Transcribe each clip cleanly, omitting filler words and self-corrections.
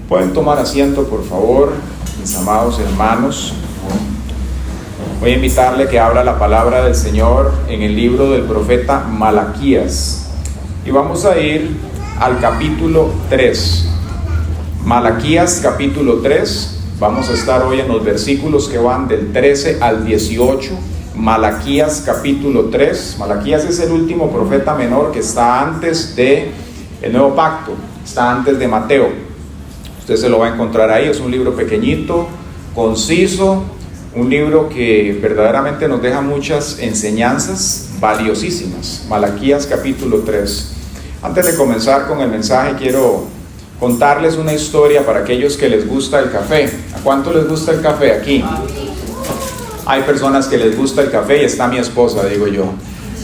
Pueden tomar asiento, por favor, mis amados hermanos. Voy a invitarle que abra la palabra del Señor en el libro del profeta Malaquías. Y vamos a ir al capítulo 3. Malaquías capítulo 3. Vamos a estar hoy en los versículos que van del 13 al 18. Malaquías capítulo 3. Malaquías es el último profeta menor que está antes del nuevo pacto. Está antes de Mateo. Usted se lo va a encontrar ahí. Es un libro pequeñito, conciso, un libro que verdaderamente nos deja muchas enseñanzas valiosísimas. Malaquías capítulo 3. Antes de comenzar con el mensaje, quiero contarles una historia para aquellos que les gusta el café. ¿A cuánto les gusta el café aquí? Hay personas que les gusta el café y está mi esposa, digo yo.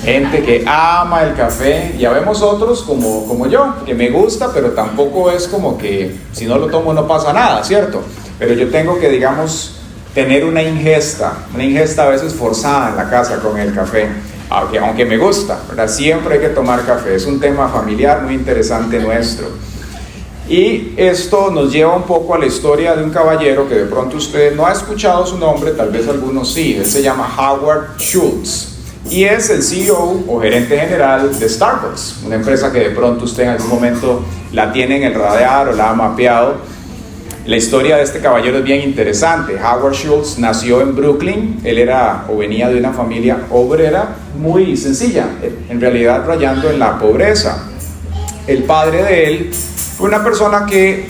Gente que ama el café. Ya vemos otros como yo, que me gusta, pero tampoco es como que si no lo tomo no pasa nada, ¿cierto? Pero yo tengo que, digamos, tener una ingesta a veces forzada en la casa con el café, aunque me gusta, ¿verdad? Siempre hay que tomar café. Es un tema familiar muy interesante nuestro. Y esto nos lleva un poco a la historia de un caballero que de pronto usted no ha escuchado su nombre, tal vez algunos sí. Él se llama Howard Schultz y es el CEO o gerente general de Starbucks, una empresa que de pronto usted en algún momento la tiene en el radar o la ha mapeado. La historia de este caballero es bien interesante. Howard Schultz nació en Brooklyn. Él venía de una familia obrera muy sencilla, en realidad rayando en la pobreza. El padre de él fue una persona que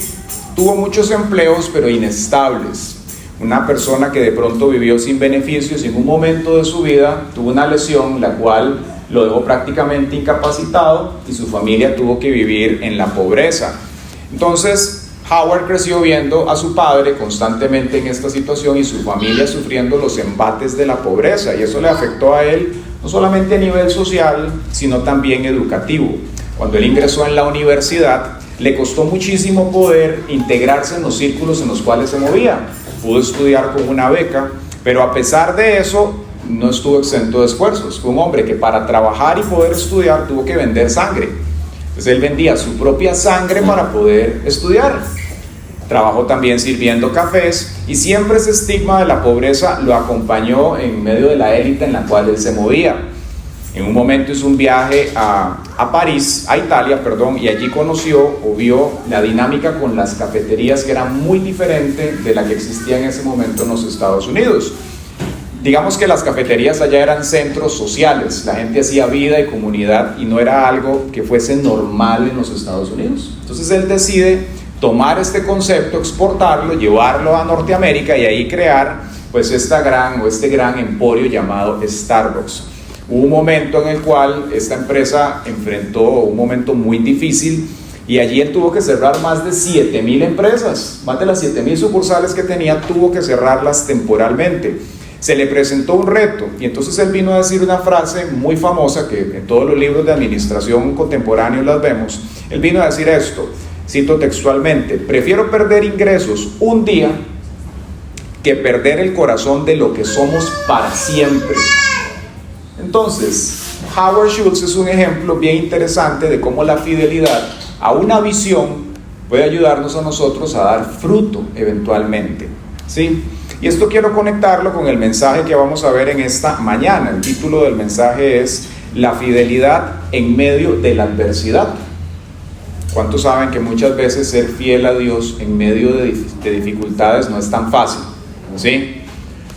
tuvo muchos empleos, pero inestables. Una persona que de pronto vivió sin beneficios y en un momento de su vida tuvo una lesión, la cual lo dejó prácticamente incapacitado y su familia tuvo que vivir en la pobreza. Entonces, Howard creció viendo a su padre constantemente en esta situación y su familia sufriendo los embates de la pobreza, y eso le afectó a él no solamente a nivel social, sino también educativo. Cuando él ingresó en la universidad, le costó muchísimo poder integrarse en los círculos en los cuales se movía. Pudo estudiar con una beca, pero a pesar de eso, no estuvo exento de esfuerzos. Fue un hombre que para trabajar y poder estudiar tuvo que vender sangre. Entonces él vendía su propia sangre para poder estudiar. Trabajó también sirviendo cafés y siempre ese estigma de la pobreza lo acompañó en medio de la élite en la cual él se movía. En un momento hizo un viaje a Italia, y allí conoció o vio la dinámica con las cafeterías, que era muy diferente de la que existía en ese momento en los Estados Unidos. Digamos que las cafeterías allá eran centros sociales, la gente hacía vida y comunidad y no era algo que fuese normal en los Estados Unidos. Entonces él decide tomar este concepto, exportarlo, llevarlo a Norteamérica y ahí crear pues este gran emporio llamado Starbucks. Hubo un momento en el cual esta empresa enfrentó un momento muy difícil y allí él tuvo que cerrar más de 7,000 empresas, más de las 7,000 sucursales que tenía, tuvo que cerrarlas temporalmente. Se le presentó un reto y entonces él vino a decir una frase muy famosa que en todos los libros de administración contemporáneos las vemos. Él vino a decir esto, cito textualmente: prefiero perder ingresos un día que perder el corazón de lo que somos para siempre. Entonces, Howard Schultz es un ejemplo bien interesante de cómo la fidelidad a una visión puede ayudarnos a nosotros a dar fruto eventualmente, ¿sí? Y esto quiero conectarlo con el mensaje que vamos a ver en esta mañana. El título del mensaje es La fidelidad en medio de la adversidad. ¿Cuántos saben que muchas veces ser fiel a Dios en medio de dificultades no es tan fácil? ¿Sí?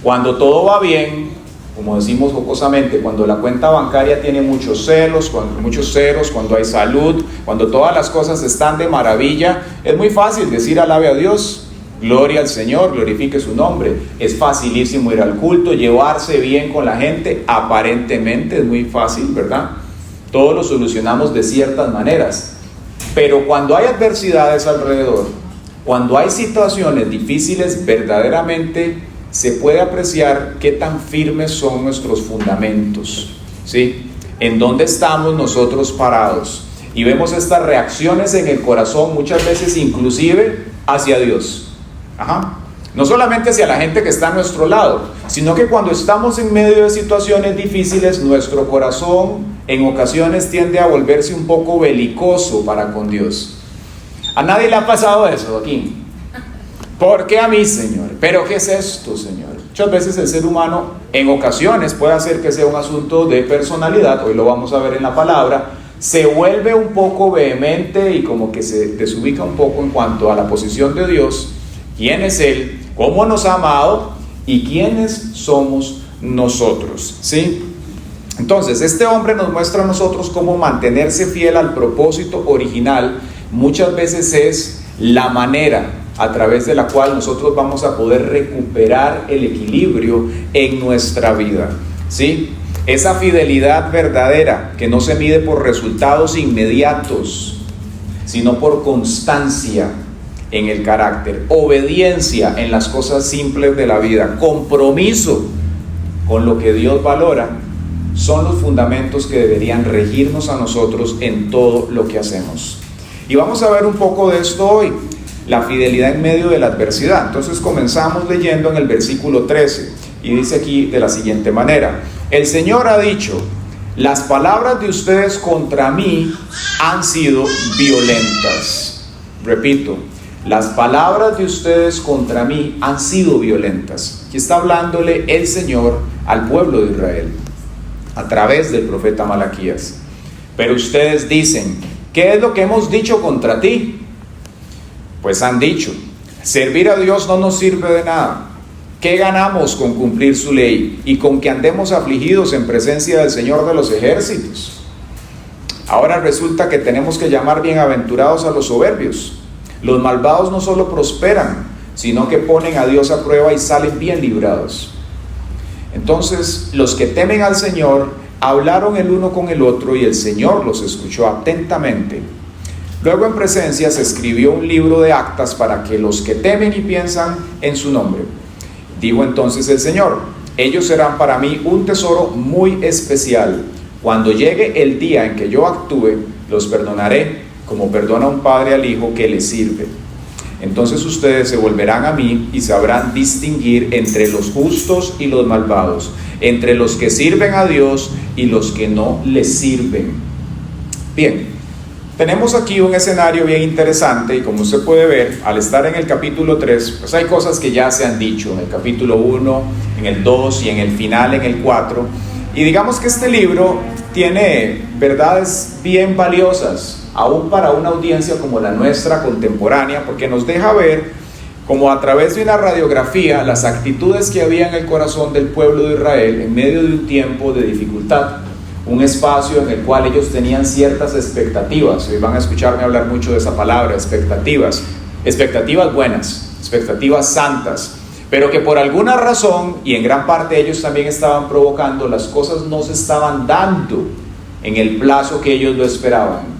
Cuando todo va bien, como decimos jocosamente, cuando la cuenta bancaria tiene muchos ceros, cuando hay salud, cuando todas las cosas están de maravilla, es muy fácil decir alabe a Dios, gloria al Señor, glorifique su nombre. Es facilísimo ir al culto, llevarse bien con la gente, aparentemente es muy fácil, ¿verdad? Todo lo solucionamos de ciertas maneras, pero cuando hay adversidades alrededor, cuando hay situaciones difíciles, verdaderamente se puede apreciar qué tan firmes son nuestros fundamentos, ¿sí? En dónde estamos nosotros parados. Y vemos estas reacciones en el corazón, muchas veces inclusive hacia Dios. No solamente hacia la gente que está a nuestro lado, sino que cuando estamos en medio de situaciones difíciles, nuestro corazón en ocasiones tiende a volverse un poco belicoso para con Dios. ¿A nadie le ha pasado eso aquí? ¿Por qué a mí, Señor? ¿Pero qué es esto, Señor? Muchas veces el ser humano, en ocasiones, puede hacer que sea un asunto de personalidad, hoy lo vamos a ver en la palabra, se vuelve un poco vehemente y como que se desubica un poco en cuanto a la posición de Dios, quién es Él, cómo nos ha amado y quiénes somos nosotros, ¿sí? Entonces, este hombre nos muestra a nosotros cómo mantenerse fiel al propósito original muchas veces es la manera a través de la cual nosotros vamos a poder recuperar el equilibrio en nuestra vida, ¿sí? Esa fidelidad verdadera que no se mide por resultados inmediatos, sino por constancia en el carácter, obediencia en las cosas simples de la vida, compromiso con lo que Dios valora, son los fundamentos que deberían regirnos a nosotros en todo lo que hacemos. Y vamos a ver un poco de esto hoy, la fidelidad en medio de la adversidad. Entonces comenzamos leyendo en el versículo 13 y dice aquí de la siguiente manera: el Señor ha dicho, las palabras de ustedes contra mí han sido violentas. Repito, las palabras de ustedes contra mí han sido violentas. Aquí está hablándole el Señor al pueblo de Israel a través del profeta Malaquías. Pero ustedes dicen, ¿qué es lo que hemos dicho contra ti? Pues han dicho, servir a Dios no nos sirve de nada. ¿Qué ganamos con cumplir su ley y con que andemos afligidos en presencia del Señor de los ejércitos? Ahora resulta que tenemos que llamar bienaventurados a los soberbios. Los malvados no solo prosperan, sino que ponen a Dios a prueba y salen bien librados. Entonces, los que temen al Señor hablaron el uno con el otro y el Señor los escuchó atentamente. Luego en presencia se escribió un libro de actas para que los que temen y piensan en su nombre. Dijo entonces el Señor, ellos serán para mí un tesoro muy especial. Cuando llegue el día en que yo actúe, los perdonaré, como perdona un padre al hijo que le sirve. Entonces ustedes se volverán a mí y sabrán distinguir entre los justos y los malvados, entre los que sirven a Dios y los que no le sirven. Bien, tenemos aquí un escenario bien interesante y como usted puede ver, al estar en el capítulo 3, pues hay cosas que ya se han dicho en el capítulo 1, en el 2 y en el final, en el 4. Y digamos que este libro tiene verdades bien valiosas, aún para una audiencia como la nuestra contemporánea, porque nos deja ver como a través de una radiografía las actitudes que había en el corazón del pueblo de Israel en medio de un tiempo de dificultad, un espacio en el cual ellos tenían ciertas expectativas. Hoy van a escucharme hablar mucho de esa palabra, expectativas buenas, expectativas santas, pero que por alguna razón, y en gran parte ellos también estaban provocando, las cosas no se estaban dando en el plazo que ellos lo esperaban.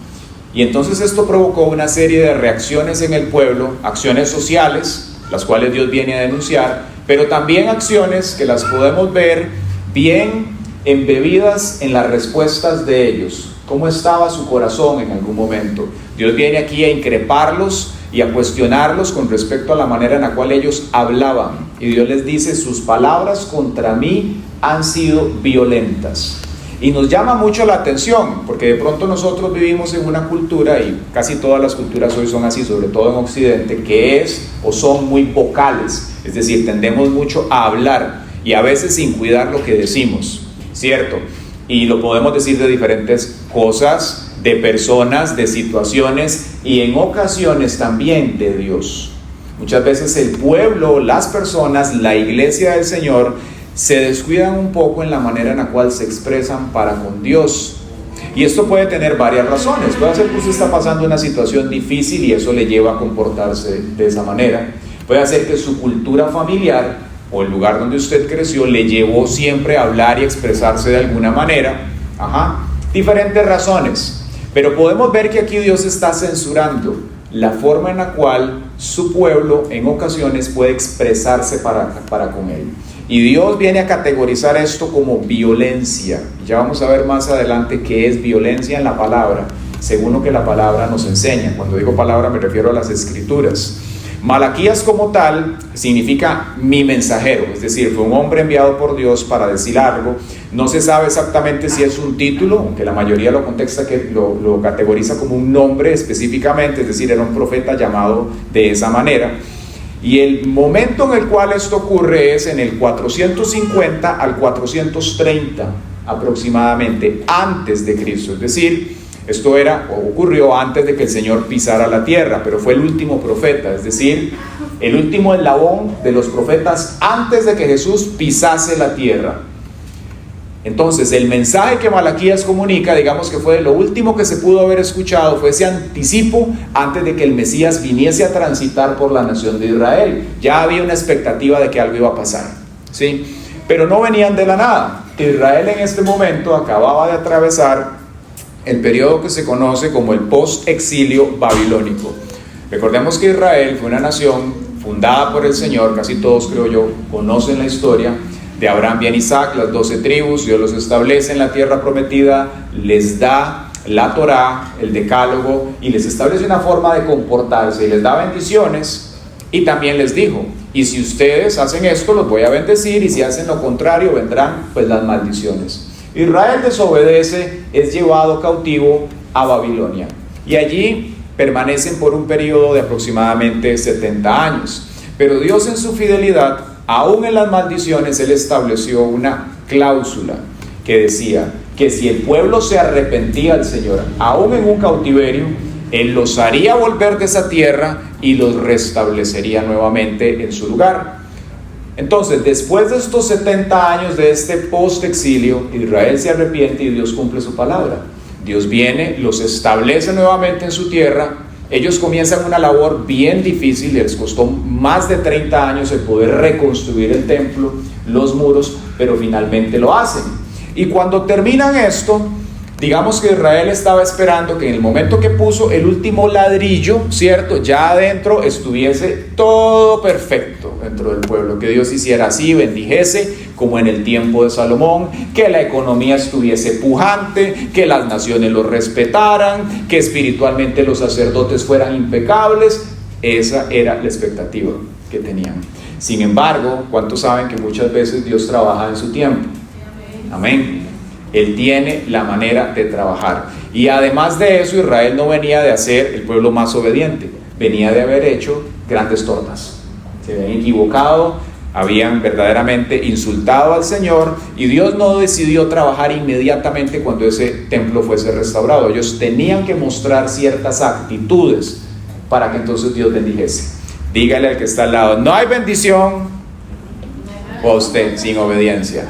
Y entonces esto provocó una serie de reacciones en el pueblo, acciones sociales, las cuales Dios viene a denunciar, pero también acciones que las podemos ver bien embebidas en las respuestas de ellos. ¿Cómo estaba su corazón en algún momento? Dios viene aquí a increparlos y a cuestionarlos con respecto a la manera en la cual ellos hablaban. Y Dios les dice, sus palabras contra mí han sido violentas. Y nos llama mucho la atención, porque de pronto nosotros vivimos en una cultura, y casi todas las culturas hoy son así, sobre todo en Occidente, que es o son muy vocales, es decir, tendemos mucho a hablar y a veces sin cuidar lo que decimos, ¿cierto? Y lo podemos decir de diferentes cosas, de personas, de situaciones y en ocasiones también de Dios. Muchas veces el pueblo, las personas, la iglesia del Señor se descuidan un poco en la manera en la cual se expresan para con Dios. Y esto puede tener varias razones. Puede ser que usted está pasando una situación difícil y eso le lleva a comportarse de esa manera. Puede ser que su cultura familiar o el lugar donde usted creció le llevó siempre a hablar y expresarse de alguna manera. Diferentes razones. Pero podemos ver que aquí Dios está censurando la forma en la cual su pueblo en ocasiones puede expresarse para con él. Y Dios viene a categorizar esto como violencia. Ya vamos a ver más adelante qué es violencia en la palabra, según lo que la palabra nos enseña. Cuando digo palabra me refiero a las escrituras. Malaquías como tal significa mi mensajero, es decir, fue un hombre enviado por Dios para decir algo. No se sabe exactamente si es un título, aunque la mayoría lo categoriza como un nombre específicamente, es decir, era un profeta llamado de esa manera. Y el momento en el cual esto ocurre es en el 450 al 430 aproximadamente antes de Cristo. Es decir, esto ocurrió antes de que el Señor pisara la tierra, pero fue el último profeta, es decir, el último eslabón de los profetas antes de que Jesús pisase la tierra. Entonces, el mensaje que Malaquías comunica, digamos que fue lo último que se pudo haber escuchado, fue ese anticipo antes de que el Mesías viniese a transitar por la nación de Israel. Ya había una expectativa de que algo iba a pasar, ¿sí? Pero no venían de la nada. Israel en este momento acababa de atravesar el periodo que se conoce como el post-exilio babilónico. Recordemos que Israel fue una nación fundada por el Señor, casi todos creo yo conocen la historia, de Abraham y Isaac, las 12 tribus. Dios los establece en la tierra prometida, les da la Torá, el decálogo, y les establece una forma de comportarse, y les da bendiciones, y también les dijo, y si ustedes hacen esto, los voy a bendecir, y si hacen lo contrario, vendrán pues las maldiciones. Israel desobedece, es llevado cautivo a Babilonia, y allí permanecen por un periodo de aproximadamente 70 años, pero Dios en su fidelidad, aún en las maldiciones, Él estableció una cláusula que decía que si el pueblo se arrepentía al Señor, aún en un cautiverio, Él los haría volver de esa tierra y los restablecería nuevamente en su lugar. Entonces, después de estos 70 años de este post-exilio, Israel se arrepiente y Dios cumple su palabra. Dios viene, los establece nuevamente en su tierra. Ellos comienzan una labor bien difícil, les costó más de 30 años el poder reconstruir el templo, los muros, pero finalmente lo hacen. Y cuando terminan esto, digamos que Israel estaba esperando que en el momento que puso el último ladrillo, ¿cierto?, ya adentro estuviese todo perfecto dentro del pueblo, que Dios hiciera así, bendijese, como en el tiempo de Salomón, que la economía estuviese pujante, que las naciones los respetaran, que espiritualmente los sacerdotes fueran impecables. Esa era la expectativa que tenían. Sin embargo, ¿cuántos saben que muchas veces Dios trabaja en su tiempo? Amén. Él tiene la manera de trabajar. Y además de eso, Israel no venía de ser el pueblo más obediente, venía de haber hecho grandes tortas. Se habían equivocado, habían verdaderamente insultado al Señor, y Dios no decidió trabajar inmediatamente cuando ese templo fuese restaurado. Ellos tenían que mostrar ciertas actitudes para que entonces Dios bendijese. Dígale al que está al lado: no hay bendición para usted sin obediencia.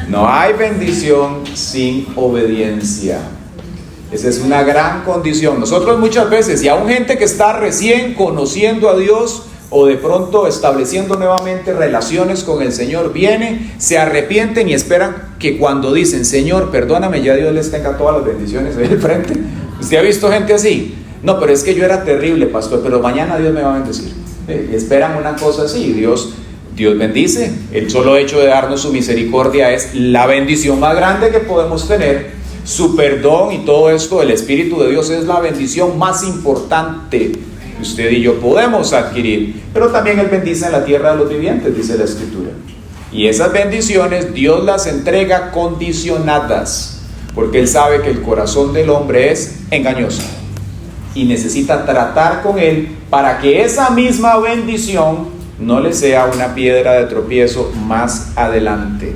No hay bendición sin obediencia. Esa es una gran condición. Nosotros muchas veces, y aún gente que está recién conociendo a Dios, o de pronto estableciendo nuevamente relaciones con el Señor, viene, se arrepienten y esperan que cuando dicen: Señor, perdóname, ya Dios les tenga todas las bendiciones ahí al frente. ¿Usted ha visto gente así? No, pero es que yo era terrible, pastor, pero mañana Dios me va a bendecir. Esperan una cosa así. Dios bendice. El solo hecho de darnos su misericordia es la bendición más grande que podemos tener. Su perdón y todo esto, el Espíritu de Dios, es la bendición más importante que usted y yo podemos adquirir. Pero también Él bendice en la tierra de los vivientes, dice la Escritura. Y esas bendiciones Dios las entrega condicionadas, porque Él sabe que el corazón del hombre es engañoso y necesita tratar con él para que esa misma bendición no le sea una piedra de tropiezo más adelante.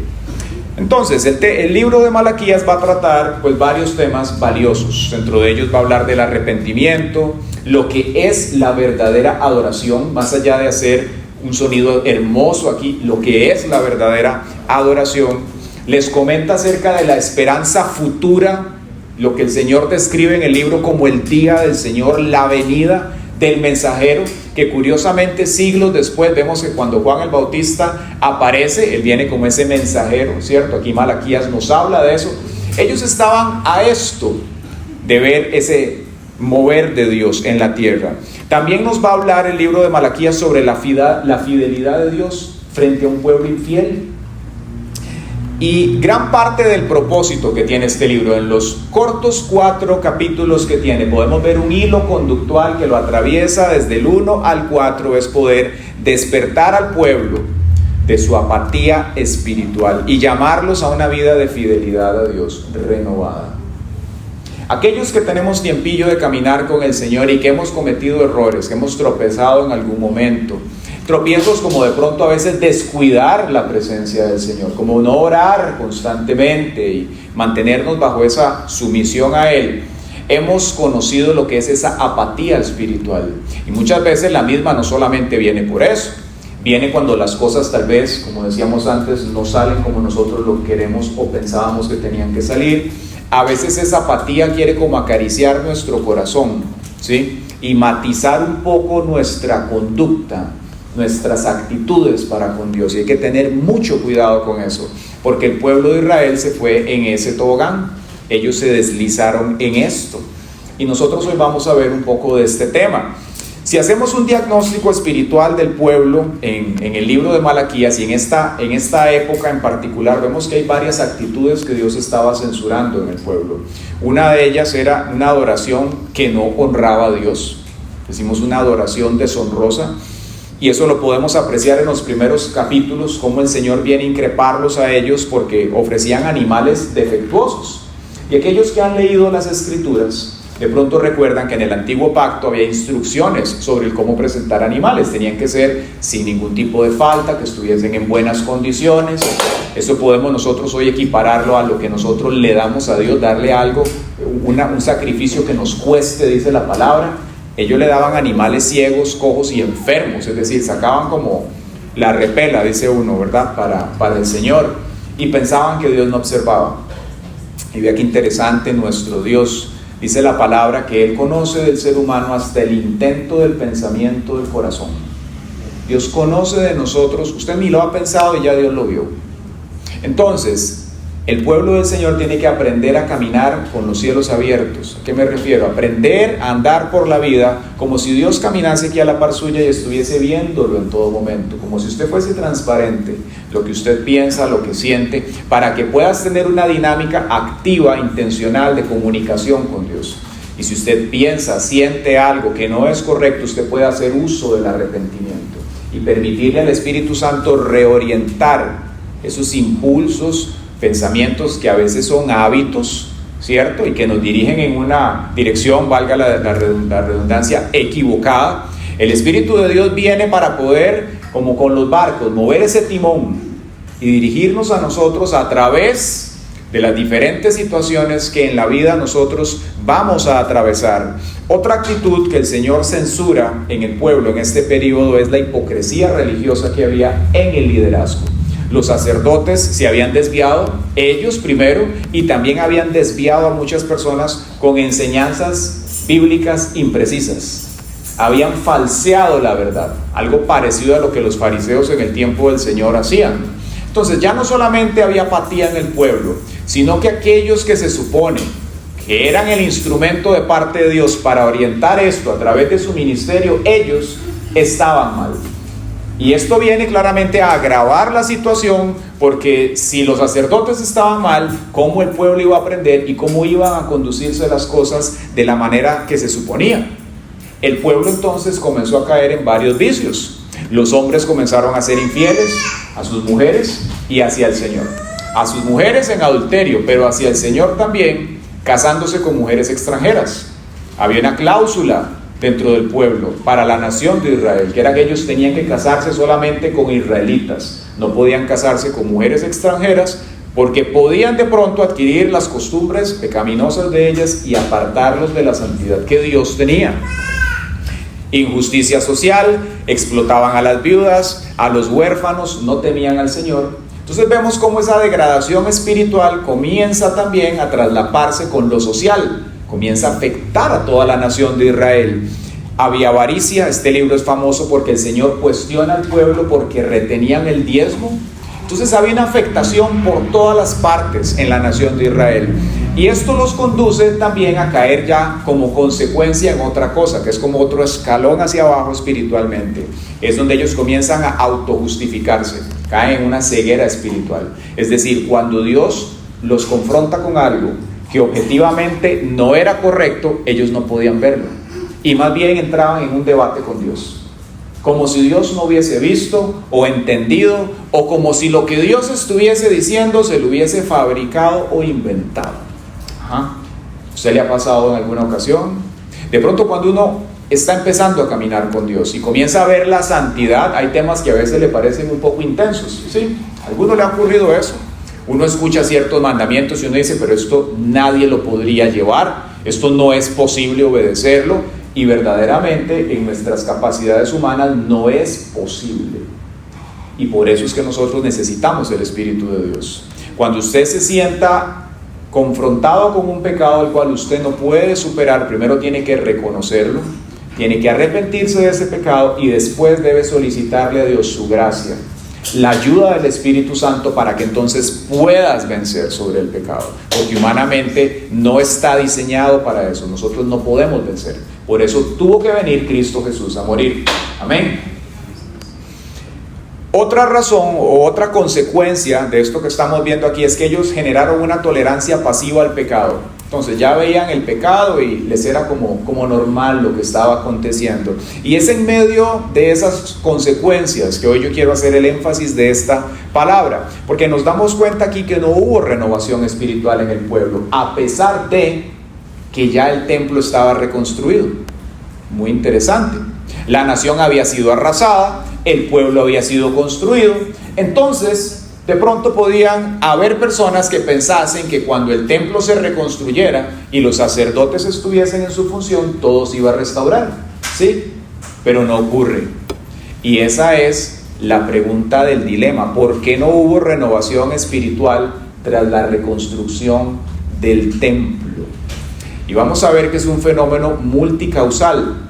Entonces, el libro de Malaquías va a tratar pues varios temas valiosos. Dentro de ellos va a hablar del arrepentimiento, lo que es la verdadera adoración, más allá de hacer un sonido hermoso aquí, lo que es la verdadera adoración. Les comenta acerca de la esperanza futura, lo que el Señor describe en el libro como el día del Señor, la venida del mensajero, que curiosamente siglos después vemos que cuando Juan el Bautista aparece, él viene como ese mensajero, ¿cierto? Aquí Malaquías nos habla de eso. Ellos estaban a esto de ver ese mover de Dios en la tierra. También nos va a hablar el libro de Malaquías sobre la fidelidad de Dios frente a un pueblo infiel. Y gran parte del propósito que tiene este libro, en los cortos 4 capítulos que tiene, podemos ver un hilo conductual que lo atraviesa desde el 1 al 4, es poder despertar al pueblo de su apatía espiritual y llamarlos a una vida de fidelidad a Dios renovada. Aquellos que tenemos tiempillo de caminar con el Señor y que hemos cometido errores, que hemos tropezado en algún momento, tropiezos como de pronto a veces descuidar la presencia del Señor, como no orar constantemente y mantenernos bajo esa sumisión a Él, hemos conocido lo que es esa apatía espiritual. Y muchas veces la misma no solamente viene por eso, viene cuando las cosas tal vez, como decíamos antes, no salen como nosotros lo queremos o pensábamos que tenían que salir. A veces esa apatía quiere como acariciar nuestro corazón, ¿sí? Y matizar un poco nuestra conducta, nuestras actitudes para con Dios. Y hay que tener mucho cuidado con eso, porque el pueblo de Israel se fue en ese tobogán. Ellos se deslizaron en esto. Y nosotros hoy vamos a ver un poco de este tema. Si hacemos un diagnóstico espiritual del pueblo en el libro de Malaquías y en esta época en particular, vemos que hay varias actitudes que Dios estaba censurando en el pueblo. Una de ellas era una adoración que no honraba a Dios. Decimos una adoración deshonrosa. Y eso lo podemos apreciar en los primeros capítulos, cómo el Señor viene a increparlos a ellos porque ofrecían animales defectuosos. Y aquellos que han leído las Escrituras de pronto recuerdan que en el antiguo pacto había instrucciones sobre el cómo presentar animales. Tenían que ser sin ningún tipo de falta, que estuviesen en buenas condiciones. Eso podemos nosotros hoy equipararlo a lo que nosotros le damos a Dios, darle algo, un sacrificio que nos cueste, dice la palabra. Ellos le daban animales ciegos, cojos y enfermos, es decir, sacaban como la repela, dice uno, ¿verdad? Para el Señor, y pensaban que Dios no observaba. Y vea qué interesante nuestro Dios. Dice la palabra que Él conoce del ser humano hasta el intento del pensamiento del corazón. Dios conoce de nosotros, usted ni lo ha pensado y ya Dios lo vio. Entonces, el pueblo del Señor tiene que aprender a caminar con los cielos abiertos. ¿A qué me refiero? Aprender a andar por la vida como si Dios caminase aquí a la par suya y estuviese viéndolo en todo momento, como si usted fuese transparente, lo que usted piensa, lo que siente, para que puedas tener una dinámica activa, intencional de comunicación con Dios. Y si usted piensa, siente algo que no es correcto, usted puede hacer uso del arrepentimiento y permitirle al Espíritu Santo reorientar esos impulsos, pensamientos que a veces son hábitos, ¿cierto? Y que nos dirigen en una dirección, valga la redundancia, equivocada. El Espíritu de Dios viene para poder, como con los barcos, mover ese timón y dirigirnos a nosotros a través de las diferentes situaciones que en la vida nosotros vamos a atravesar. Otra actitud que el Señor censura en el pueblo en este periodo es la hipocresía religiosa que había en el liderazgo. Los sacerdotes se habían desviado, ellos primero, y también habían desviado a muchas personas con enseñanzas bíblicas imprecisas. Habían falseado la verdad, algo parecido a lo que los fariseos en el tiempo del Señor hacían. Entonces ya no solamente había apatía en el pueblo, sino que aquellos que se supone que eran el instrumento de parte de Dios para orientar esto a través de su ministerio, ellos estaban mal. Y esto viene claramente a agravar la situación, porque si los sacerdotes estaban mal, ¿cómo el pueblo iba a aprender y cómo iban a conducirse las cosas de la manera que se suponía? El pueblo entonces comenzó a caer en varios vicios. Los hombres comenzaron a ser infieles a sus mujeres y hacia el Señor. A sus mujeres en adulterio, pero hacia el Señor también, casándose con mujeres extranjeras. Había una cláusula dentro del pueblo para la nación de Israel, que era que ellos tenían que casarse solamente con israelitas, no podían casarse con mujeres extranjeras, porque podían de pronto adquirir las costumbres pecaminosas de ellas y apartarlos de la santidad que Dios tenía. Injusticia social, explotaban a las viudas, a los huérfanos, no temían al Señor. Entonces vemos cómo esa degradación espiritual comienza también a traslaparse con lo social, comienza a afectar a toda la nación de Israel. Había avaricia, este libro es famoso porque el Señor cuestiona al pueblo porque retenían el diezmo. Entonces había una afectación por todas las partes en la nación de Israel. Y esto los conduce también a caer ya como consecuencia en otra cosa, que es como otro escalón hacia abajo espiritualmente. Es donde ellos comienzan a autojustificarse, caen en una ceguera espiritual. Es decir, cuando Dios los confronta con algo que objetivamente no era correcto, ellos no podían verlo. Y más bien entraban en un debate con Dios. Como si Dios no hubiese visto o entendido, o como si lo que Dios estuviese diciendo se lo hubiese fabricado o inventado. ¿Usted le ha pasado en alguna ocasión? De pronto cuando uno está empezando a caminar con Dios y comienza a ver la santidad, hay temas que a veces le parecen un poco intensos, ¿sí? ¿A alguno le ha ocurrido eso? Uno escucha ciertos mandamientos y uno dice, pero esto nadie lo podría llevar, esto no es posible obedecerlo, y verdaderamente en nuestras capacidades humanas no es posible. Y por eso es que nosotros necesitamos el Espíritu de Dios. Cuando usted se sienta confrontado con un pecado el cual usted no puede superar, primero tiene que reconocerlo, tiene que arrepentirse de ese pecado y después debe solicitarle a Dios su gracia, la ayuda del Espíritu Santo para que entonces puedas vencer sobre el pecado, porque humanamente no está diseñado para eso, nosotros no podemos vencer. Por eso tuvo que venir Cristo Jesús a morir. Amén. Otra razón o otra consecuencia de esto que estamos viendo aquí es que ellos generaron una tolerancia pasiva al pecado. Entonces ya veían el pecado y les era como normal lo que estaba aconteciendo. Y es en medio de esas consecuencias que hoy yo quiero hacer el énfasis de esta palabra, porque nos damos cuenta aquí que no hubo renovación espiritual en el pueblo, a pesar de que ya el templo estaba reconstruido. Muy interesante. La nación había sido arrasada, el pueblo había sido construido. Entonces, de pronto podían haber personas que pensasen que cuando el templo se reconstruyera y los sacerdotes estuviesen en su función, todo se iba a restaurar, ¿sí? Pero no ocurre. Y esa es la pregunta del dilema. ¿Por qué no hubo renovación espiritual tras la reconstrucción del templo? Y vamos a ver que es un fenómeno multicausal.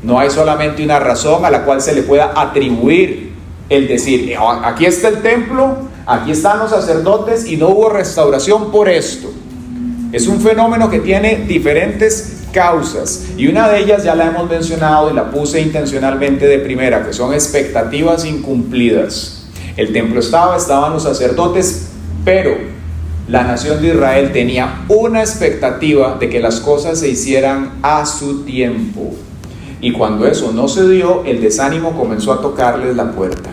No hay solamente una razón a la cual se le pueda atribuir el decir, aquí está el templo, aquí están los sacerdotes y no hubo restauración por esto. Es un fenómeno que tiene diferentes causas y una de ellas ya la hemos mencionado y la puse intencionalmente de primera, que son expectativas incumplidas. El templo estaban los sacerdotes, pero la nación de Israel tenía una expectativa de que las cosas se hicieran a su tiempo. Y cuando eso no se dio, el desánimo comenzó a tocarles la puerta.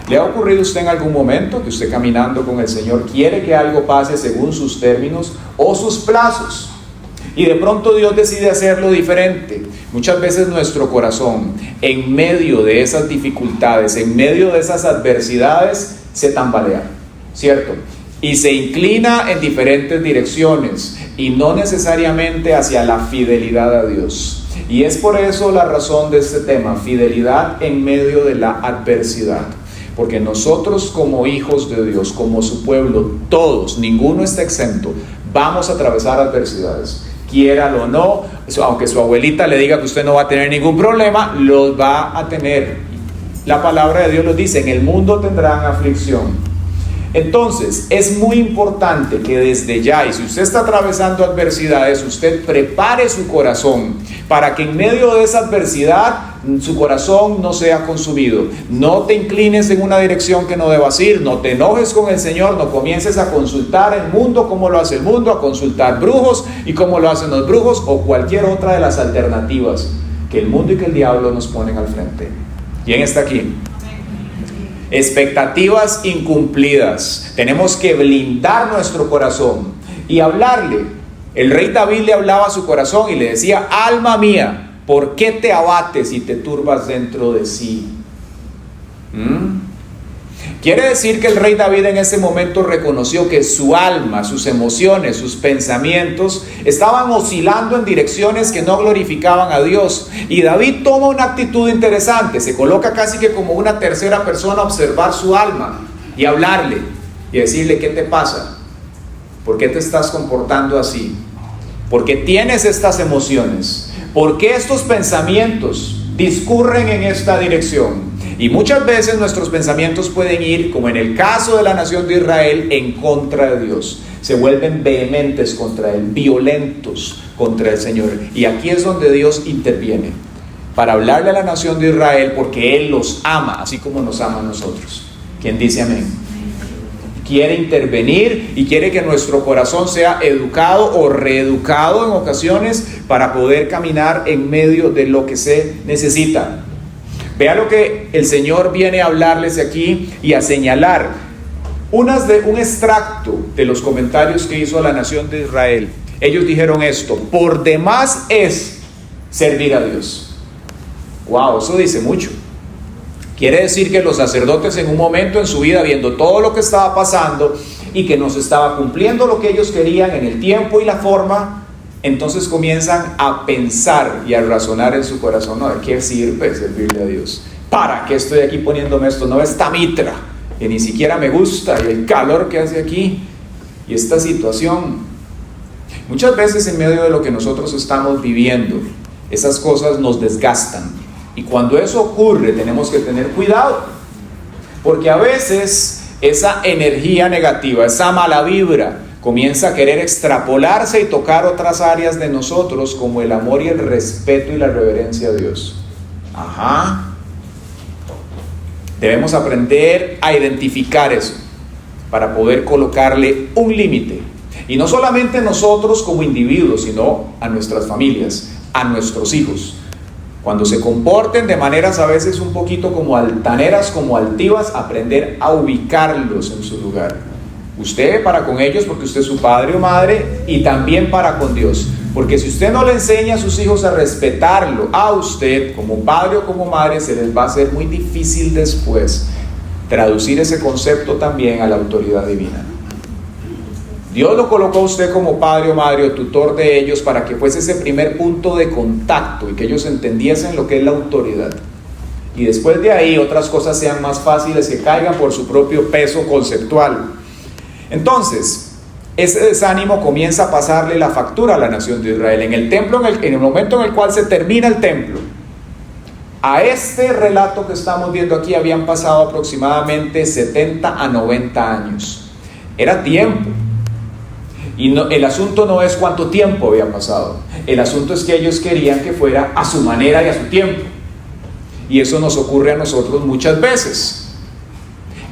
¿Le ha ocurrido a usted en algún momento que usted caminando con el Señor quiere que algo pase según sus términos o sus plazos? Y de pronto Dios decide hacerlo diferente. Muchas veces nuestro corazón, en medio de esas dificultades, en medio de esas adversidades, se tambalea, ¿cierto? Y se inclina en diferentes direcciones y no necesariamente hacia la fidelidad a Dios. Y es por eso la razón de este tema, fidelidad en medio de la adversidad. Porque nosotros como hijos de Dios, como su pueblo, todos, ninguno está exento, vamos a atravesar adversidades. Quiéralo o no, aunque su abuelita le diga que usted no va a tener ningún problema, los va a tener. La palabra de Dios nos dice, en el mundo tendrán aflicción. Entonces, es muy importante que desde ya, y si usted está atravesando adversidades, usted prepare su corazón para que en medio de esa adversidad su corazón no sea consumido. No te inclines en una dirección que no debas ir, no te enojes con el Señor, no comiences a consultar el mundo como lo hace el mundo, a consultar brujos y como lo hacen los brujos o cualquier otra de las alternativas que el mundo y que el diablo nos ponen al frente. ¿Quién está aquí? Expectativas incumplidas. Tenemos que blindar nuestro corazón y hablarle. El rey David le hablaba a su corazón y le decía, alma mía, ¿por qué te abates y te turbas dentro de sí? Quiere decir que el rey David en ese momento reconoció que su alma, sus emociones, sus pensamientos estaban oscilando en direcciones que no glorificaban a Dios. Y David toma una actitud interesante, se coloca casi que como una tercera persona a observar su alma y hablarle y decirle, ¿qué te pasa? ¿Por qué te estás comportando así? ¿Por qué tienes estas emociones? ¿Por qué estos pensamientos discurren en esta dirección? Y muchas veces nuestros pensamientos pueden ir, como en el caso de la nación de Israel, en contra de Dios. Se vuelven vehementes contra Él, violentos contra el Señor. Y aquí es donde Dios interviene, para hablarle a la nación de Israel, porque Él los ama, así como nos ama a nosotros. ¿Quién dice amén? Quiere intervenir y quiere que nuestro corazón sea educado o reeducado en ocasiones para poder caminar en medio de lo que se necesita. Vea lo que el Señor viene a hablarles aquí y a señalar un extracto de los comentarios que hizo a la nación de Israel. Ellos dijeron esto: por demás es servir a Dios. Wow, eso dice mucho. Quiere decir que los sacerdotes en un momento en su vida, viendo todo lo que estaba pasando y que no se estaba cumpliendo lo que ellos querían en el tiempo y la forma, entonces comienzan a pensar y a razonar en su corazón: no, ¿de qué sirve servirle a Dios? ¿Para qué estoy aquí poniéndome esto? No, esta mitra que ni siquiera me gusta, y el calor que hace aquí, y esta situación. Muchas veces en medio de lo que nosotros estamos viviendo, esas cosas nos desgastan, y cuando eso ocurre tenemos que tener cuidado, porque a veces esa energía negativa, esa mala vibra, comienza a querer extrapolarse y tocar otras áreas de nosotros, como el amor y el respeto y la reverencia a Dios. Debemos aprender a identificar eso para poder colocarle un límite. Y no solamente nosotros como individuos, sino a nuestras familias, a nuestros hijos. Cuando se comporten de maneras a veces un poquito como altaneras, como altivas, aprender a ubicarlos en su lugar. Usted para con ellos, porque usted es su padre o madre, y también para con Dios. Porque si usted no le enseña a sus hijos a respetarlo, a usted como padre o como madre, se les va a hacer muy difícil después traducir ese concepto también a la autoridad divina. Dios lo colocó a usted como padre o madre o tutor de ellos para que fuese ese primer punto de contacto y que ellos entendiesen lo que es la autoridad. Y después de ahí otras cosas sean más fáciles, que caigan por su propio peso conceptual. Entonces, ese desánimo comienza a pasarle la factura a la nación de Israel. En el templo, en el momento en el cual se termina el templo, a este relato que estamos viendo aquí habían pasado aproximadamente 70 a 90 años. Era tiempo. Y no, el asunto no es cuánto tiempo había pasado. El asunto es que ellos querían que fuera a su manera y a su tiempo. Y eso nos ocurre a nosotros muchas veces.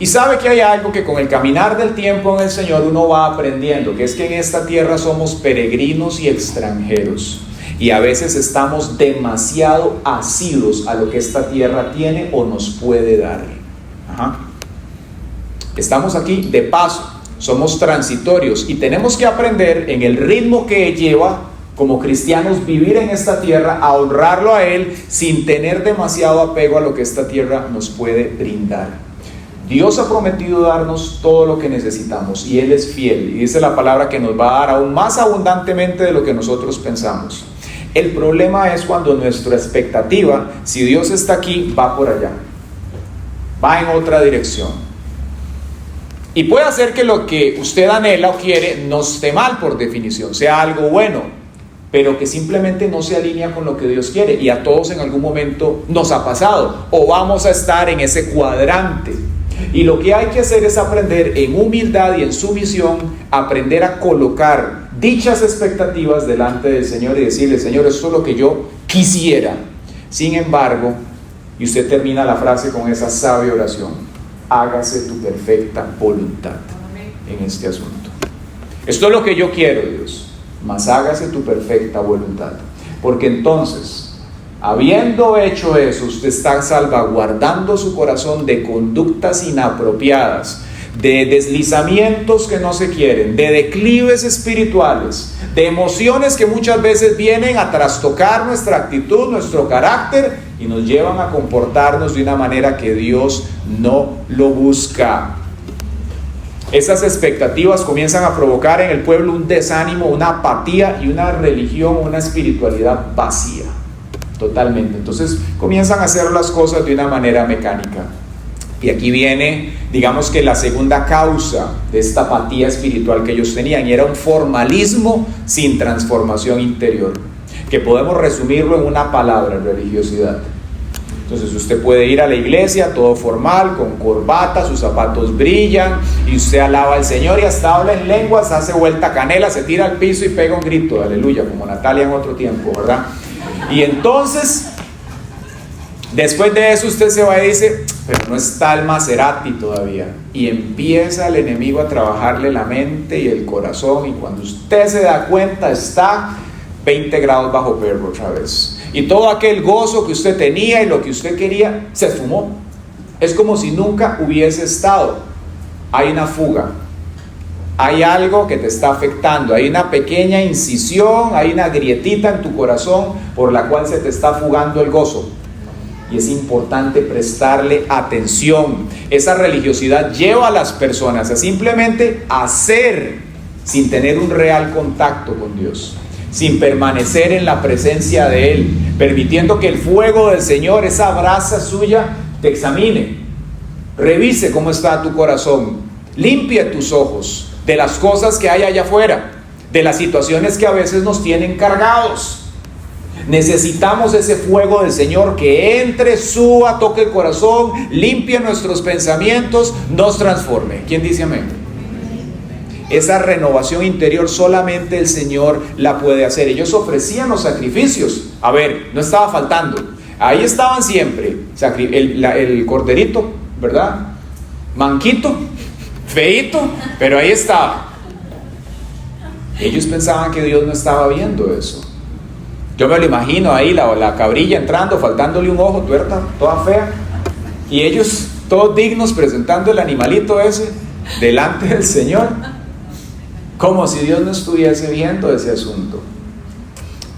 Y sabe que hay algo que con el caminar del tiempo en el Señor uno va aprendiendo, que es que en esta tierra somos peregrinos y extranjeros. Y a veces estamos demasiado asidos a lo que esta tierra tiene o nos puede dar. Estamos aquí de paso, somos transitorios y tenemos que aprender en el ritmo que lleva como cristianos vivir en esta tierra, a honrarlo a Él sin tener demasiado apego a lo que esta tierra nos puede brindar. Dios ha prometido darnos todo lo que necesitamos y Él es fiel, y dice la palabra que nos va a dar aún más abundantemente de lo que nosotros pensamos. El problema es cuando nuestra expectativa, si Dios está aquí, va por allá, va en otra dirección. Y puede hacer que lo que usted anhela o quiere no esté mal por definición, sea algo bueno, pero que simplemente no se alinea con lo que Dios quiere. Y a todos en algún momento nos ha pasado, o vamos a estar en ese cuadrante. Y lo que hay que hacer es aprender en humildad y en sumisión, aprender a colocar dichas expectativas delante del Señor y decirle: Señor, esto es lo que yo quisiera. Sin embargo, y usted termina la frase con esa sabia oración: hágase tu perfecta voluntad en este asunto. Esto es lo que yo quiero, Dios, mas hágase tu perfecta voluntad. Porque entonces, habiendo hecho eso, usted está salvaguardando su corazón de conductas inapropiadas, de deslizamientos que no se quieren, de declives espirituales, de emociones que muchas veces vienen a trastocar nuestra actitud, nuestro carácter, y nos llevan a comportarnos de una manera que Dios no lo busca. Esas expectativas comienzan a provocar en el pueblo un desánimo, una apatía y una religión, una espiritualidad vacía. Totalmente. Entonces comienzan a hacer las cosas de una manera mecánica. Y aquí viene, digamos que la segunda causa de esta apatía espiritual que ellos tenían, y era un formalismo sin transformación interior, que podemos resumirlo en una palabra: religiosidad. Entonces usted puede ir a la iglesia todo formal, con corbata, sus zapatos brillan, y usted alaba al Señor y hasta habla en lenguas, hace vuelta canela, se tira al piso y pega un grito, aleluya, como Natalia en otro tiempo, ¿verdad? Y entonces, después de eso usted se va y dice: pero no está el Maserati todavía. Y empieza el enemigo a trabajarle la mente y el corazón, y cuando usted se da cuenta está 20 grados bajo cero otra vez. Y todo aquel gozo que usted tenía y lo que usted quería se esfumó. Es como si nunca hubiese estado. Hay una fuga. Hay algo que te está afectando, hay una pequeña incisión, hay una grietita en tu corazón por la cual se te está fugando el gozo. Y es importante prestarle atención. Esa religiosidad lleva a las personas a simplemente hacer sin tener un real contacto con Dios, sin permanecer en la presencia de Él, permitiendo que el fuego del Señor, esa brasa suya, te examine, revise cómo está tu corazón, limpie tus ojos de las cosas que hay allá afuera, de las situaciones que a veces nos tienen cargados. Necesitamos ese fuego del Señor que entre, suba, toque el corazón, limpie nuestros pensamientos, nos transforme. ¿Quién dice amén? Esa renovación interior solamente el Señor la puede hacer. Ellos ofrecían los sacrificios. A ver, no estaba faltando. Ahí estaban siempre. El corderito, ¿verdad? Manquito, feíto, pero ahí estaba. Ellos pensaban que Dios no estaba viendo eso. Yo me lo imagino ahí, la cabrilla entrando, faltándole un ojo, tuerta, toda fea. Y ellos, todos dignos, presentando el animalito ese delante del Señor. Como si Dios no estuviese viendo ese asunto.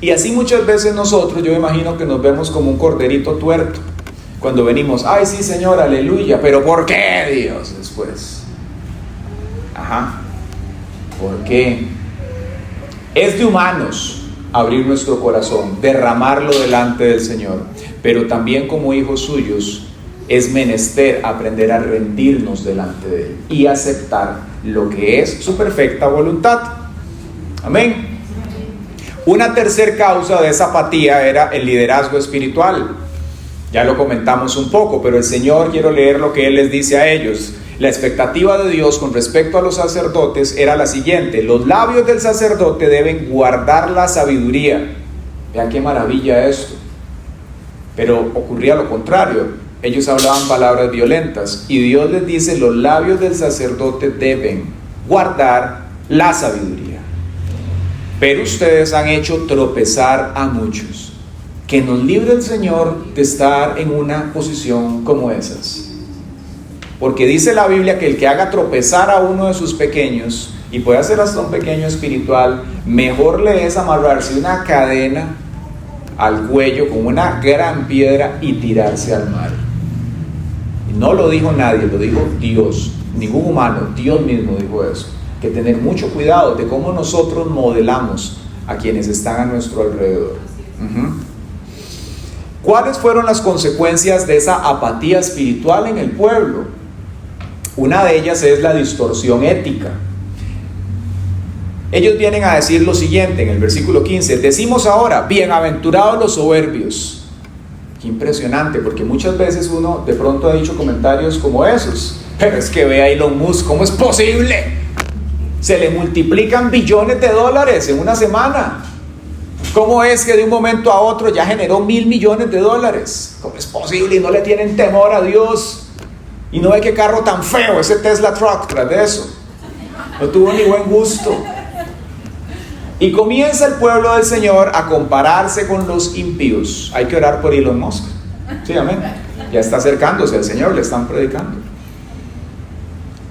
Y así muchas veces nosotros, yo me imagino que nos vemos como un corderito tuerto. Cuando venimos, ay sí Señor, aleluya, pero ¿por qué Dios? Después, ¿por qué? Es de humanos abrir nuestro corazón, derramarlo delante del Señor, pero también como hijos suyos es menester aprender a rendirnos delante de Él y aceptar lo que es su perfecta voluntad. Amén. Una tercera causa de esa apatía era el liderazgo espiritual. Ya lo comentamos un poco, pero el Señor, quiero leer lo que Él les dice a ellos. La expectativa de Dios con respecto a los sacerdotes era la siguiente: los labios del sacerdote deben guardar la sabiduría. Vean qué maravilla esto. Pero ocurría lo contrario. Ellos hablaban palabras violentas y Dios les dice: los labios del sacerdote deben guardar la sabiduría. Pero ustedes han hecho tropezar a muchos. Que nos libre el Señor de estar en una posición como esas. Porque dice la Biblia que el que haga tropezar a uno de sus pequeños, y puede ser hasta un pequeño espiritual, mejor le es amarrarse una cadena al cuello con una gran piedra y tirarse al mar. Y no lo dijo nadie, lo dijo Dios, ningún humano, Dios mismo dijo eso. Que tener mucho cuidado de cómo nosotros modelamos a quienes están a nuestro alrededor. ¿Cuáles fueron las consecuencias de esa apatía espiritual en el pueblo? Una de ellas es la distorsión ética. Ellos vienen a decir lo siguiente en el versículo 15: decimos ahora, bienaventurados los soberbios. Qué impresionante, porque muchas veces uno de pronto ha dicho comentarios como esos. Pero es que ve a Elon Musk, ¿cómo es posible? Se le multiplican billones de dólares en una semana. ¿Cómo es que de un momento a otro ya generó 1.000 millones de dólares? ¿Cómo es posible? Y no le tienen temor a Dios. Y no ve qué carro tan feo, ese Tesla Truck tras de eso. No tuvo ni buen gusto. Y comienza el pueblo del Señor a compararse con los impíos. Hay que orar por Elon Musk. Sí, amén. Ya está acercándose al Señor, le están predicando.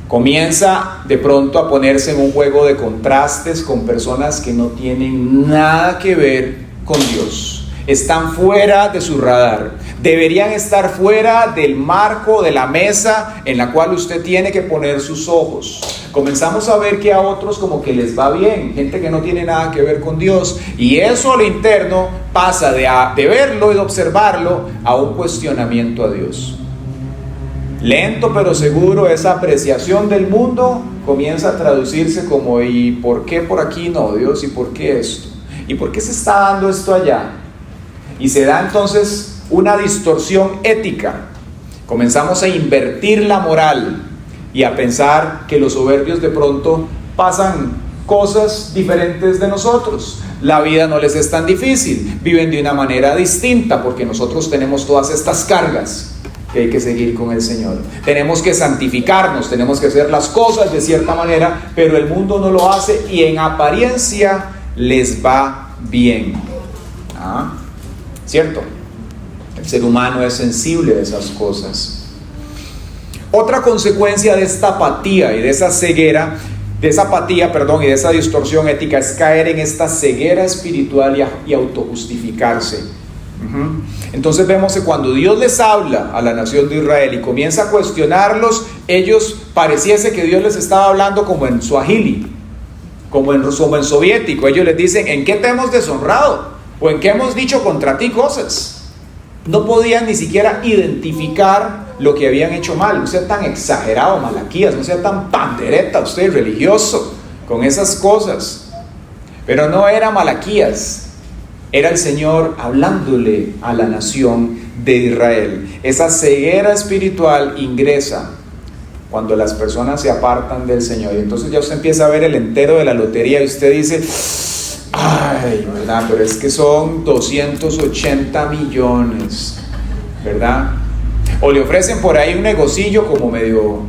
Comienza de pronto a ponerse en un juego de contrastes con personas que no tienen nada que ver con Dios. Están fuera de su radar. Deberían estar fuera del marco, de la mesa en la cual usted tiene que poner sus ojos. Comenzamos a ver que a otros como que les va bien, gente que no tiene nada que ver con Dios, y eso a lo interno pasa de verlo y de observarlo a un cuestionamiento a Dios. Lento pero seguro, esa apreciación del mundo comienza a traducirse como: ¿y por qué por aquí no, Dios? ¿Y por qué esto? ¿Y por qué se está dando esto allá? Y se da entonces una distorsión ética. Comenzamos a invertir la moral y a pensar que los soberbios de pronto pasan cosas diferentes de nosotros. La vida no les es tan difícil, viven de una manera distinta porque nosotros tenemos todas estas cargas que hay que seguir con el Señor. Tenemos que santificarnos, tenemos que hacer las cosas de cierta manera, pero el mundo no lo hace y en apariencia les va bien. ¿Cierto? El ser humano es sensible de esas cosas. Otra consecuencia de esta apatía y de esa ceguera de esa apatía, perdón, y de esa distorsión ética es caer en esta ceguera espiritual y autojustificarse. Entonces vemos que cuando Dios les habla a la nación de Israel y comienza a cuestionarlos, ellos pareciese que Dios les estaba hablando como en suajili, como en soviético. Ellos les dicen: ¿en qué te hemos deshonrado? ¿O en qué hemos dicho contra ti cosas? No podían ni siquiera identificar lo que habían hecho mal. No sea tan exagerado, Malaquías, no sea tan pandereta usted, religioso, con esas cosas. Pero no era Malaquías, era el Señor hablándole a la nación de Israel. Esa ceguera espiritual ingresa cuando las personas se apartan del Señor. Y entonces ya usted empieza a ver el entero de la lotería y usted dice: ay, ¿verdad? Pero es que son 280 millones, ¿verdad? O le ofrecen por ahí un negocillo como medio: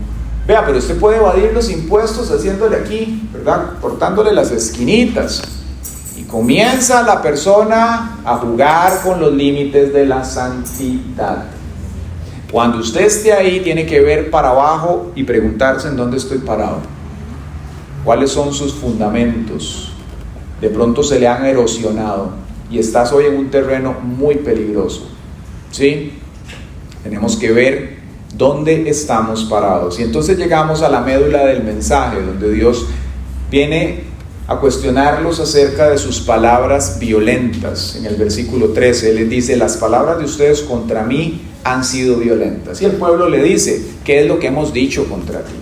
vea, pero usted puede evadir los impuestos haciéndole aquí, ¿verdad? Cortándole las esquinitas. Y comienza la persona a jugar con los límites de la santidad. Cuando usted esté ahí, tiene que ver para abajo y preguntarse: ¿en dónde estoy parado? ¿Cuáles son sus fundamentos? De pronto se le han erosionado y estás hoy en un terreno muy peligroso, ¿sí? Tenemos que ver dónde estamos parados. Y entonces llegamos a la médula del mensaje, donde Dios viene a cuestionarlos acerca de sus palabras violentas. En el versículo 13, Él les dice: las palabras de ustedes contra mí han sido violentas. Y el pueblo le dice: ¿qué es lo que hemos dicho contra ti?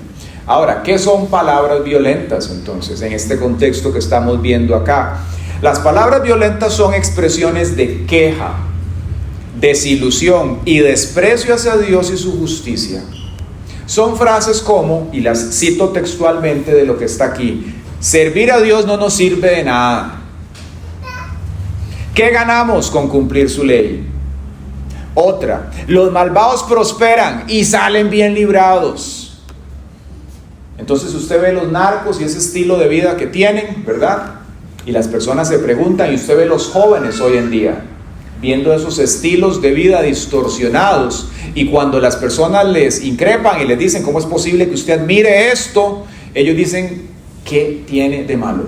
Ahora, ¿qué son palabras violentas entonces en este contexto que estamos viendo acá? Las palabras violentas son expresiones de queja, desilusión y desprecio hacia Dios y su justicia. Son frases como, y las cito textualmente de lo que está aquí: servir a Dios no nos sirve de nada. ¿Qué ganamos con cumplir su ley? Otra: los malvados prosperan y salen bien librados. Entonces usted ve los narcos y ese estilo de vida que tienen, ¿verdad? Y las personas se preguntan, y usted ve los jóvenes hoy en día viendo esos estilos de vida distorsionados, y cuando las personas les increpan y les dicen: ¿cómo es posible que usted admire esto?, ellos dicen: ¿qué tiene de malo?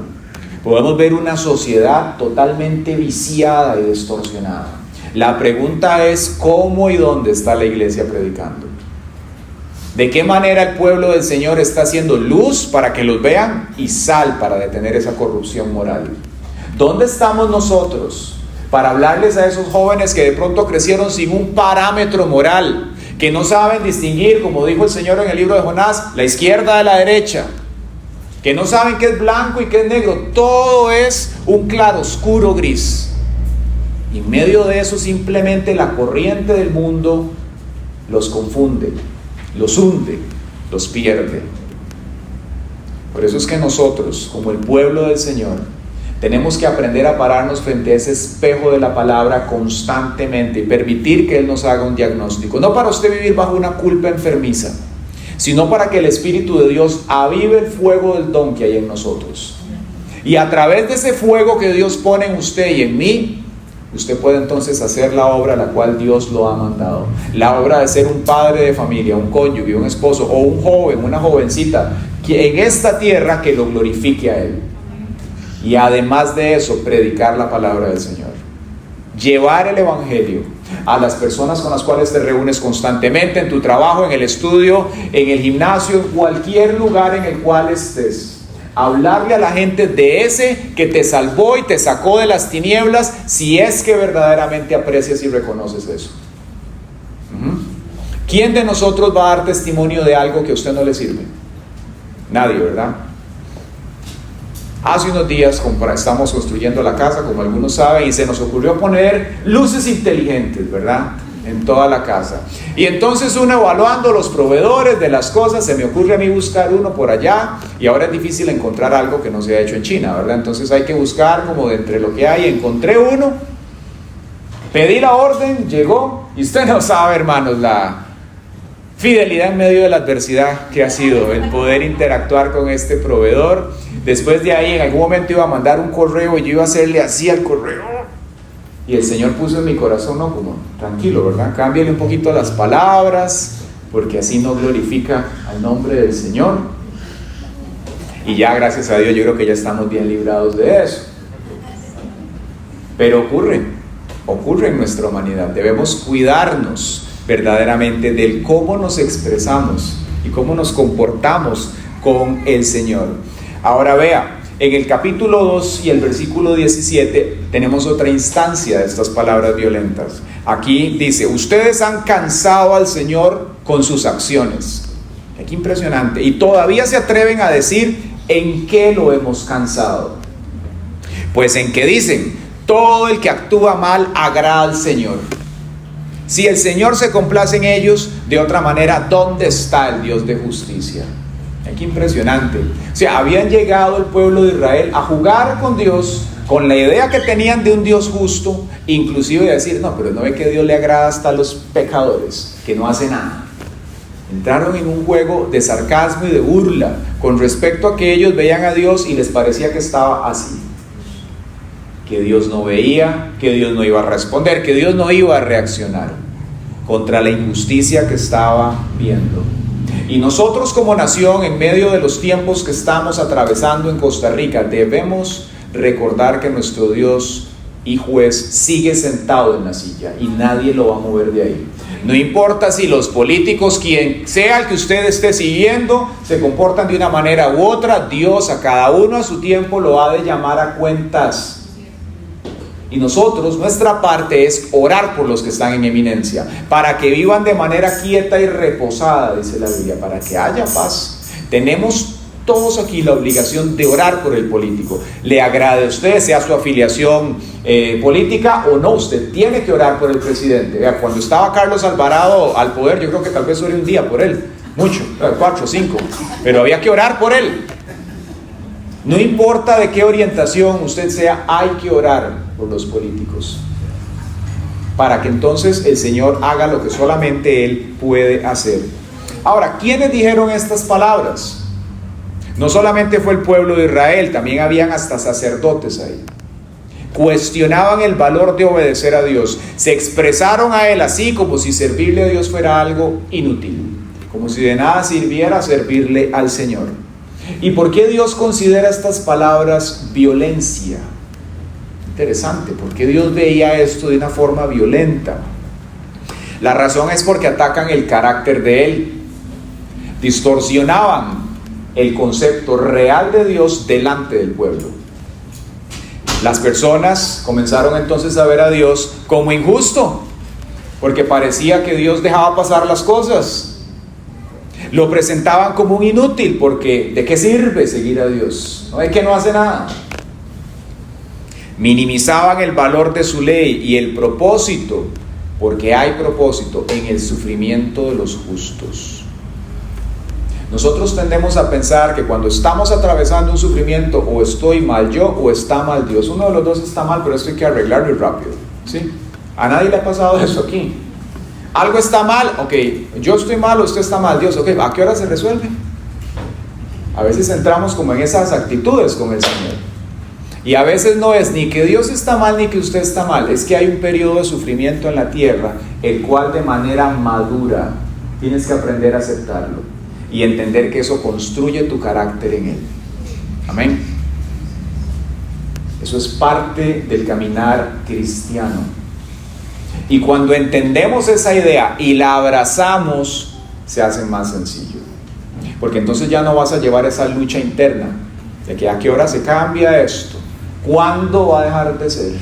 Podemos ver una sociedad totalmente viciada y distorsionada. La pregunta es: ¿cómo y dónde está la iglesia predicando? ¿De qué manera el pueblo del Señor está haciendo luz para que los vean y sal para detener esa corrupción moral? ¿Dónde estamos nosotros para hablarles a esos jóvenes que de pronto crecieron sin un parámetro moral, que no saben distinguir, como dijo el Señor en el libro de Jonás, la izquierda de la derecha, que no saben qué es blanco y qué es negro? Todo es un claroscuro gris. Y en medio de eso simplemente la corriente del mundo los confunde, los hunde, los pierde. Por eso es que nosotros, como el pueblo del Señor, tenemos que aprender a pararnos frente a ese espejo de la palabra constantemente y permitir que Él nos haga un diagnóstico. No para usted vivir bajo una culpa enfermiza, sino para que el Espíritu de Dios avive el fuego del don que hay en nosotros. Y a través de ese fuego que Dios pone en usted y en mí, usted puede entonces hacer la obra a la cual Dios lo ha mandado. La obra de ser un padre de familia, un cónyuge, un esposo o un joven, una jovencita que en esta tierra que lo glorifique a Él. Y además de eso, predicar la palabra del Señor. Llevar el evangelio a las personas con las cuales te reúnes constantemente, en tu trabajo, en el estudio, en el gimnasio, en cualquier lugar en el cual estés. Hablarle a la gente de ese que te salvó y te sacó de las tinieblas, si es que verdaderamente aprecias y reconoces eso. ¿Quién de nosotros va a dar testimonio de algo que a usted no le sirve? Nadie, ¿verdad? Hace unos días estamos construyendo la casa, como algunos saben, y se nos ocurrió poner luces inteligentes, ¿verdad?, en toda la casa. Y entonces uno, evaluando los proveedores de las cosas, se me ocurre a mí buscar uno por allá, y ahora es difícil encontrar algo que no se ha hecho en China, ¿verdad? Entonces hay que buscar como de entre lo que hay. Encontré uno, pedí la orden, llegó, y usted no sabe, hermanos, la fidelidad en medio de la adversidad que ha sido el poder interactuar con este proveedor. Después de ahí, en algún momento iba a mandar un correo y yo iba a hacerle así al correo. Y el Señor puso en mi corazón, no, como tranquilo, ¿verdad? Cámbiale un poquito las palabras, porque así no glorifica al nombre del Señor. Y ya, gracias a Dios, yo creo que ya estamos bien librados de eso. Pero ocurre en nuestra humanidad. Debemos cuidarnos verdaderamente del cómo nos expresamos y cómo nos comportamos con el Señor. Ahora vea, en el capítulo 2 y el versículo 17 tenemos otra instancia de estas palabras violentas. Aquí dice: ustedes han cansado al Señor con sus acciones. Qué impresionante. Y todavía se atreven a decir: ¿en qué lo hemos cansado? Pues en que dicen: todo el que actúa mal agrada al Señor. Si el Señor se complace en ellos, de otra manera, ¿dónde está el Dios de justicia? Qué impresionante. O sea, habían llegado el pueblo de Israel a jugar con Dios, con la idea que tenían de un Dios justo, inclusive de decir: no, pero no ve que Dios le agrada hasta a los pecadores, que no hace nada. Entraron en un juego de sarcasmo y de burla con respecto a que ellos veían a Dios y les parecía que estaba así, que Dios no veía, que Dios no iba a responder, que Dios no iba a reaccionar contra la injusticia que estaba viendo. Y nosotros como nación, en medio de los tiempos que estamos atravesando en Costa Rica, debemos recordar que nuestro Dios y juez sigue sentado en la silla y nadie lo va a mover de ahí. No importa si los políticos, quien sea el que usted esté siguiendo, se comportan de una manera u otra, Dios a cada uno a su tiempo lo ha de llamar a cuentas. Y nosotros, nuestra parte es orar por los que están en eminencia, para que vivan de manera quieta y reposada, dice la Biblia, para que haya paz. Tenemos todos aquí la obligación de orar por el político. Le agrade a usted, sea su afiliación política o no, usted tiene que orar por el presidente. Vea, cuando estaba Carlos Alvarado al poder, yo creo que tal vez oré un día por él, mucho, 4 o 5, pero había que orar por él. No importa de qué orientación usted sea, hay que orar por los políticos, para que entonces el Señor haga lo que solamente Él puede hacer. Ahora, ¿quiénes dijeron estas palabras? No solamente fue el pueblo de Israel, también habían hasta sacerdotes ahí. Cuestionaban el valor de obedecer a Dios, se expresaron a Él así como si servirle a Dios fuera algo inútil, como si de nada sirviera servirle al Señor. ¿Y por qué Dios considera estas palabras violencia? Interesante, porque Dios veía esto de una forma violenta. La razón es porque atacan el carácter de Él, distorsionaban el concepto real de Dios delante del pueblo. Las personas comenzaron entonces a ver a Dios como injusto, porque parecía que Dios dejaba pasar las cosas. Lo presentaban como un inútil, porque ¿de qué sirve seguir a Dios? No es que no hace nada. Minimizaban el valor de su ley y el propósito, porque hay propósito en el sufrimiento de los justos. Nosotros tendemos a pensar que cuando estamos atravesando un sufrimiento, o estoy mal yo o está mal Dios. Uno de los dos está mal, pero esto hay que arreglarlo rápido, ¿sí? A nadie le ha pasado eso aquí. Algo está mal, ok, yo estoy mal o usted está mal, Dios, ok, ¿a qué hora se resuelve? A veces entramos como en esas actitudes con el Señor. Y a veces no es ni que Dios está mal ni que usted está mal, es que hay un periodo de sufrimiento en la tierra, el cual de manera madura tienes que aprender a aceptarlo y entender que eso construye tu carácter en Él. Amén. Eso es parte del caminar cristiano. Y cuando entendemos esa idea y la abrazamos, se hace más sencillo. Porque entonces ya no vas a llevar esa lucha interna de que a qué hora se cambia esto, cuándo va a dejar de ser,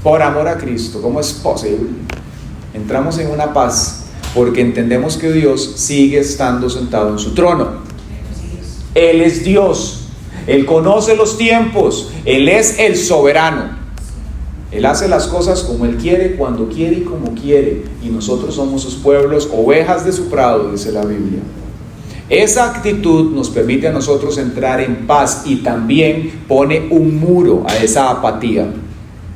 por amor a Cristo, ¿cómo es posible? Entramos en una paz porque entendemos que Dios sigue estando sentado en su trono. Él es Dios, Él conoce los tiempos, Él es el soberano. Él hace las cosas como Él quiere, cuando quiere y como quiere. Y nosotros somos sus pueblos, ovejas de su prado, dice la Biblia. Esa actitud nos permite a nosotros entrar en paz y también pone un muro a esa apatía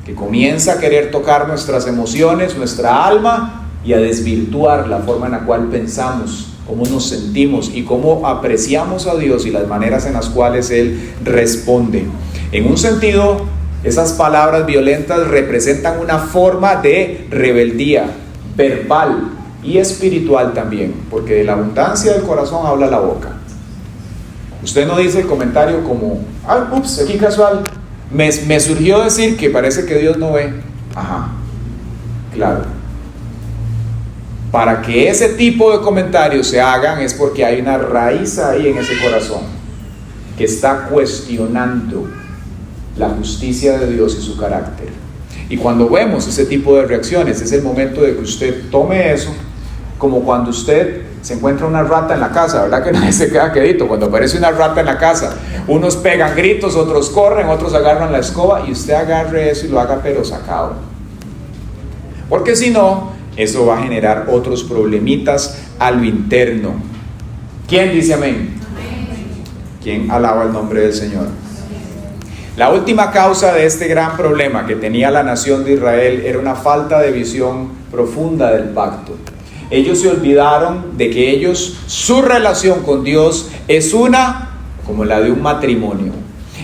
que comienza a querer tocar nuestras emociones, nuestra alma y a desvirtuar la forma en la cual pensamos, cómo nos sentimos y cómo apreciamos a Dios y las maneras en las cuales Él responde. En un sentido, esas palabras violentas representan una forma de rebeldía verbal y espiritual también, porque de la abundancia del corazón habla la boca. Usted no dice el comentario como, ay, ups, aquí casual, me surgió decir que parece que Dios no ve. Ajá, claro. Para que ese tipo de comentarios se hagan es porque hay una raíz ahí en ese corazón que está cuestionando la justicia de Dios y su carácter. Y cuando vemos ese tipo de reacciones, es el momento de que usted tome eso, como cuando usted se encuentra una rata en la casa, ¿verdad que nadie se queda quedito? Cuando aparece una rata en la casa, unos pegan gritos, otros corren, otros agarran la escoba, y usted agarre eso y lo haga pero sacado. Porque si no, eso va a generar otros problemitas a lo interno. ¿Quién dice amén? ¿Quién alaba el nombre del Señor? La última causa de este gran problema que tenía la nación de Israel era una falta de visión profunda del pacto. Ellos se olvidaron de que su relación con Dios es como la de un matrimonio.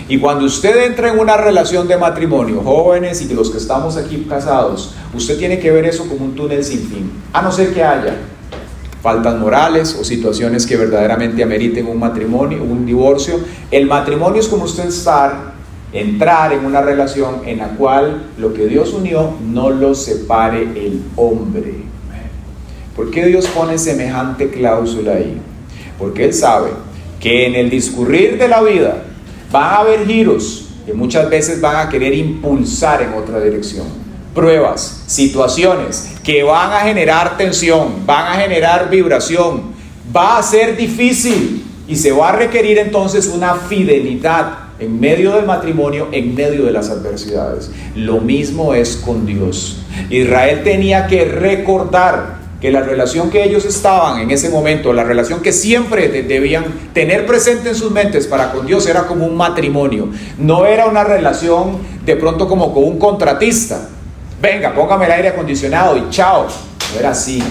Y cuando usted entra en una relación de matrimonio, jóvenes y los que estamos aquí casados, usted tiene que ver eso como un túnel sin fin, a no ser que haya faltas morales o situaciones que verdaderamente ameriten un matrimonio, un divorcio. El matrimonio es como usted entrar en una relación en la cual lo que Dios unió no lo separe el hombre. ¿Por qué Dios pone semejante cláusula ahí? Porque Él sabe que en el discurrir de la vida van a haber giros que muchas veces van a querer impulsar en otra dirección. Pruebas, situaciones que van a generar tensión, van a generar vibración, va a ser difícil y se va a requerir entonces una fidelidad en medio del matrimonio, en medio de las adversidades. Lo mismo es con Dios. Israel tenía que recordar que la relación que ellos estaban en ese momento, la relación que siempre debían tener presente en sus mentes para con Dios, era como un matrimonio. No era una relación de pronto como con un contratista. Venga, póngame el aire acondicionado y chao. No era así.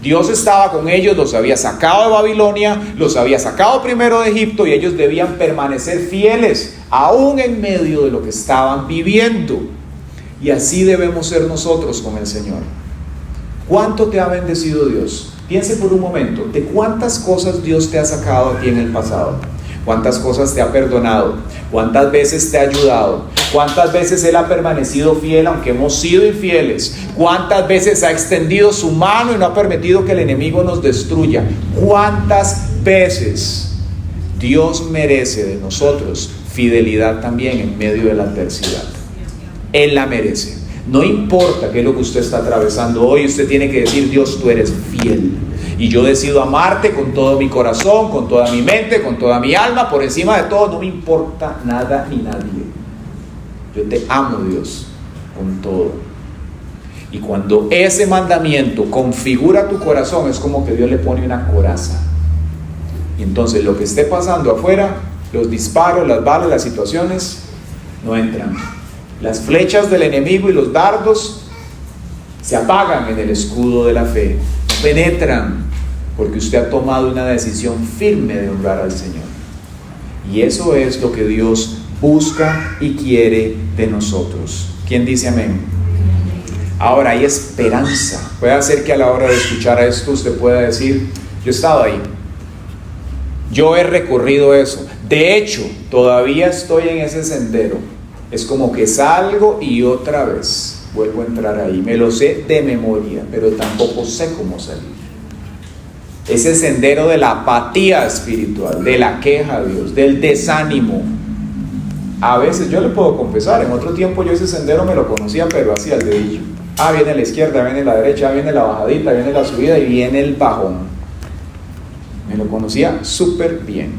Dios estaba con ellos, los había sacado de Babilonia, los había sacado primero de Egipto, y ellos debían permanecer fieles aún en medio de lo que estaban viviendo. Y así debemos ser nosotros con el Señor. ¿Cuánto te ha bendecido Dios? Piense por un momento, ¿de cuántas cosas Dios te ha sacado a ti en el pasado? ¿Cuántas cosas te ha perdonado? ¿Cuántas veces te ha ayudado? ¿Cuántas veces Él ha permanecido fiel aunque hemos sido infieles? ¿Cuántas veces ha extendido su mano y no ha permitido que el enemigo nos destruya? ¿Cuántas veces Dios merece de nosotros fidelidad también en medio de la adversidad? Él la merece. No importa qué es lo que usted está atravesando hoy, usted tiene que decir: Dios, tú eres fiel. Y yo decido amarte con todo mi corazón, con toda mi mente, con toda mi alma, por encima de todo. No me importa nada ni nadie. Yo te amo, Dios, con todo. Y cuando ese mandamiento configura tu corazón, es como que Dios le pone una coraza. Y entonces lo que esté pasando afuera, los disparos, las balas, las situaciones, no entran. Las flechas del enemigo y los dardos se apagan en el escudo de la fe. No penetran, porque usted ha tomado una decisión firme de honrar al Señor. Y eso es lo que Dios busca y quiere de nosotros. ¿Quién dice amén? Ahora hay esperanza. Puede ser que a la hora de escuchar a esto usted pueda decir: yo he estado ahí, yo he recorrido eso, de hecho todavía estoy en ese sendero. Es como que salgo y otra vez vuelvo a entrar ahí. Me lo sé de memoria, pero tampoco sé cómo salir. Ese sendero de la apatía espiritual, de la queja a Dios, del desánimo. A veces, yo le puedo confesar, en otro tiempo yo ese sendero me lo conocía, pero así al dedillo. Viene la izquierda, viene la derecha, viene la bajadita, viene la subida y viene el bajón. Me lo conocía súper bien.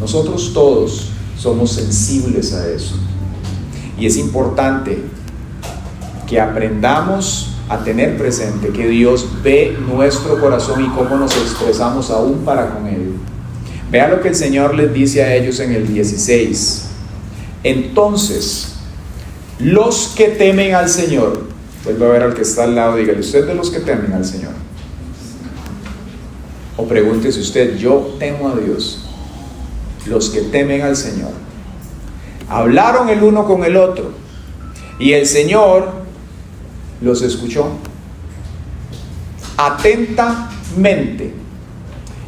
Nosotros todos somos sensibles a eso. Y es importante que aprendamos a tener presente que Dios ve nuestro corazón y cómo nos expresamos aún para con Él. Vea lo que el Señor les dice a ellos en el 16. Entonces, los que temen al Señor, vuelve a ver al que está al lado, dígale: ¿usted de los que temen al Señor? O pregúntese usted: yo temo a Dios. Los que temen al Señor. Hablaron el uno con el otro y el Señor los escuchó atentamente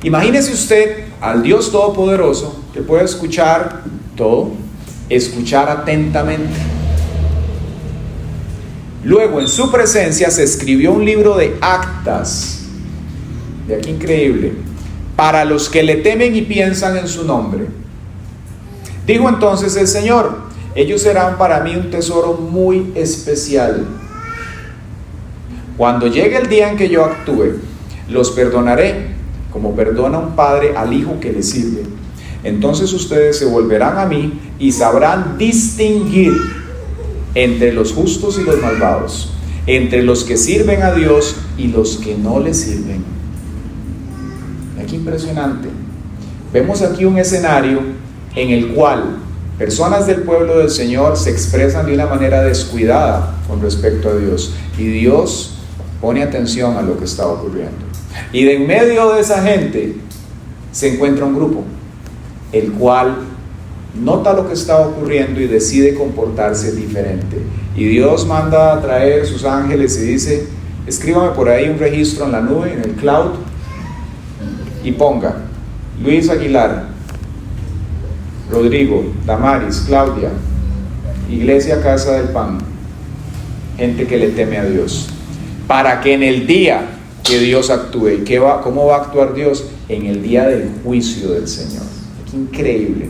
Imagínese usted al Dios Todopoderoso que puede escuchar todo, escuchar atentamente. Luego, en su presencia se escribió un libro de actas, de aquí increíble, para los que le temen y piensan en su nombre. Dijo entonces el Señor: ellos serán para mí un tesoro muy especial. Cuando llegue el día en que yo actúe, los perdonaré, como perdona un padre al hijo que le sirve. Entonces ustedes se volverán a mí y sabrán distinguir entre los justos y los malvados, entre los que sirven a Dios y los que no le sirven. Qué impresionante. Vemos aquí un escenario en el cual personas del pueblo del Señor se expresan de una manera descuidada con respecto a Dios, y Dios pone atención a lo que está ocurriendo. Y de en medio de esa gente se encuentra un grupo, el cual nota lo que está ocurriendo y decide comportarse diferente. Y Dios manda a traer sus ángeles y dice: escríbame por ahí un registro en la nube, en el cloud, y ponga Luis Aguilar, Rodrigo, Damaris, Claudia, Iglesia Casa del Pan, gente que le teme a Dios, para que en el día que Dios actúe. ¿Y cómo va a actuar Dios? En el día del juicio del Señor. Qué increíble.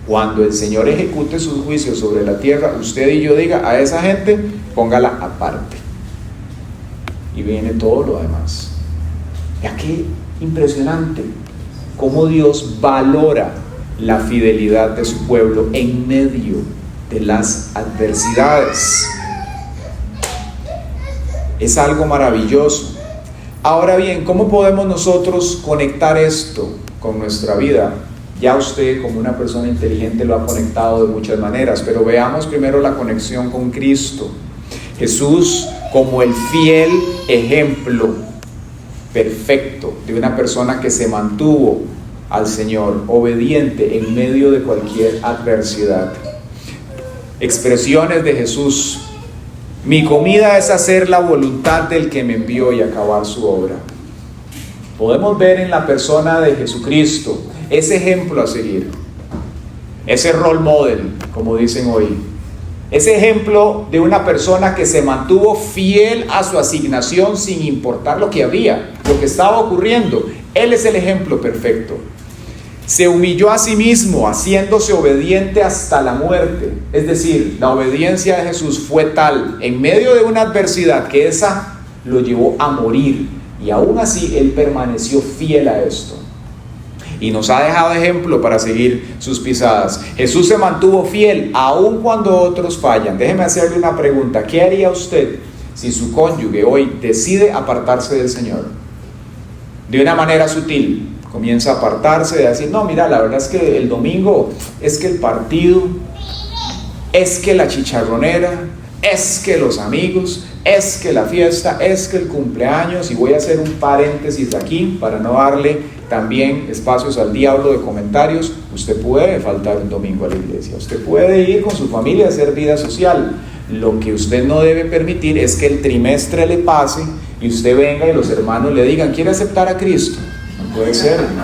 Cuando el Señor ejecute sus juicios sobre la tierra, usted y yo diga a esa gente: póngala aparte. Y viene todo lo demás. Ya que impresionante cómo Dios valora la fidelidad de su pueblo en medio de las adversidades. Es algo maravilloso. Ahora bien, ¿cómo podemos nosotros conectar esto con nuestra vida? Ya usted, como una persona inteligente, lo ha conectado de muchas maneras, pero veamos primero la conexión con Cristo. Jesús como el fiel ejemplo perfecto de una persona que se mantuvo al Señor, obediente en medio de cualquier adversidad. Expresiones de Jesús: mi comida es hacer la voluntad del que me envió y acabar su obra. Podemos ver en la persona de Jesucristo ese ejemplo a seguir, ese role model, como dicen hoy, ese ejemplo de una persona que se mantuvo fiel a su asignación sin importar lo que había, lo que estaba ocurriendo. Él es el ejemplo perfecto. Se humilló a sí mismo, haciéndose obediente hasta la muerte. Es decir, la obediencia de Jesús fue tal, en medio de una adversidad, que esa lo llevó a morir. Y aún así, Él permaneció fiel a esto. Y nos ha dejado ejemplo para seguir sus pisadas. Jesús se mantuvo fiel, aun cuando otros fallan. Déjeme hacerle una pregunta. ¿Qué haría usted si su cónyuge hoy decide apartarse del Señor? De una manera sutil. Comienza a apartarse, de decir: no, mira, la verdad es que el domingo, es que el partido, es que la chicharronera, es que los amigos, es que la fiesta, es que el cumpleaños. Y voy a hacer un paréntesis aquí para no darle también espacios al diablo de comentarios. Usted puede faltar un domingo a la iglesia, usted puede ir con su familia a hacer vida social. Lo que usted no debe permitir es que el trimestre le pase y usted venga y los hermanos le digan: ¿quiere aceptar a Cristo? No puede ser, ¿no?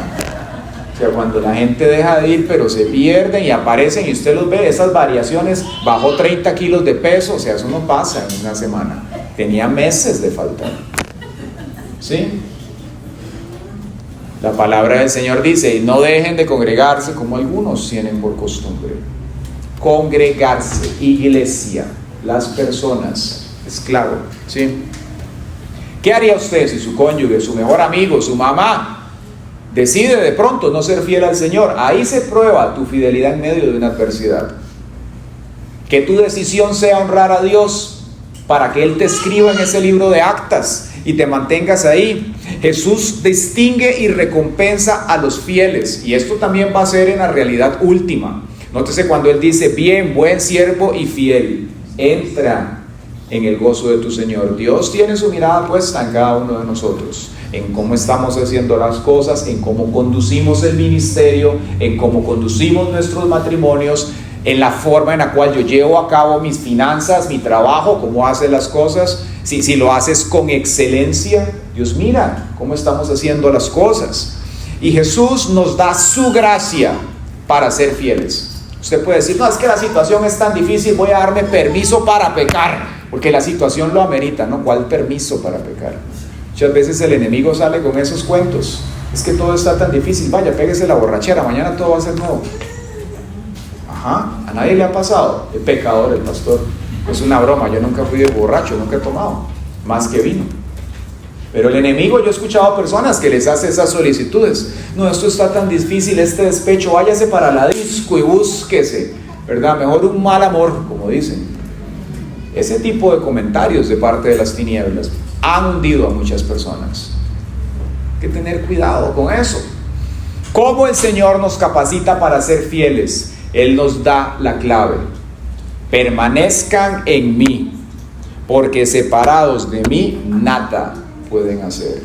O sea, cuando la gente deja de ir, pero se pierden y aparecen y usted los ve, esas variaciones: bajó 30 kilos de peso. O sea, eso no pasa en una semana, tenía meses de faltar. ¿Sí? La palabra del Señor dice: y no dejen de congregarse como algunos tienen por costumbre. Congregarse, iglesia, las personas, esclavo, ¿sí? ¿Qué haría usted si su cónyuge, su mejor amigo, su mamá decide de pronto no ser fiel al Señor? Ahí se prueba tu fidelidad en medio de una adversidad. Que tu decisión sea honrar a Dios para que Él te escriba en ese libro de actas y te mantengas ahí. Jesús distingue y recompensa a los fieles, y esto también va a ser en la realidad última. Nótese cuando Él dice: bien, buen siervo y fiel, entra en el gozo de tu Señor. Dios tiene su mirada puesta en cada uno de nosotros, en cómo estamos haciendo las cosas, en cómo conducimos el ministerio, en cómo conducimos nuestros matrimonios, en la forma en la cual yo llevo a cabo mis finanzas, mi trabajo, cómo haces las cosas. Si lo haces con excelencia, Dios mira cómo estamos haciendo las cosas. Y Jesús nos da su gracia para ser fieles. Usted puede decir, no, es que la situación es tan difícil, voy a darme permiso para pecar, porque la situación lo amerita, ¿no? ¿Cuál permiso para pecar? Muchas veces el enemigo sale con esos cuentos. Es que todo está tan difícil, vaya, péguese la borrachera, mañana todo va a ser nuevo. Ajá, a nadie le ha pasado. El pecador, el pastor. Es una broma, yo nunca fui de borracho, nunca he tomado, más que vino. Pero el enemigo, yo he escuchado a personas que les hace esas solicitudes. No, esto está tan difícil, este despecho, váyase para la disco y búsquese, ¿verdad? Mejor un mal amor, como dicen. Ese tipo de comentarios de parte de las tinieblas han hundido a muchas personas. Hay que tener cuidado con eso. ¿Cómo el Señor nos capacita para ser fieles? Él nos da la clave. Permanezcan en mí, porque separados de mí nada pueden hacer.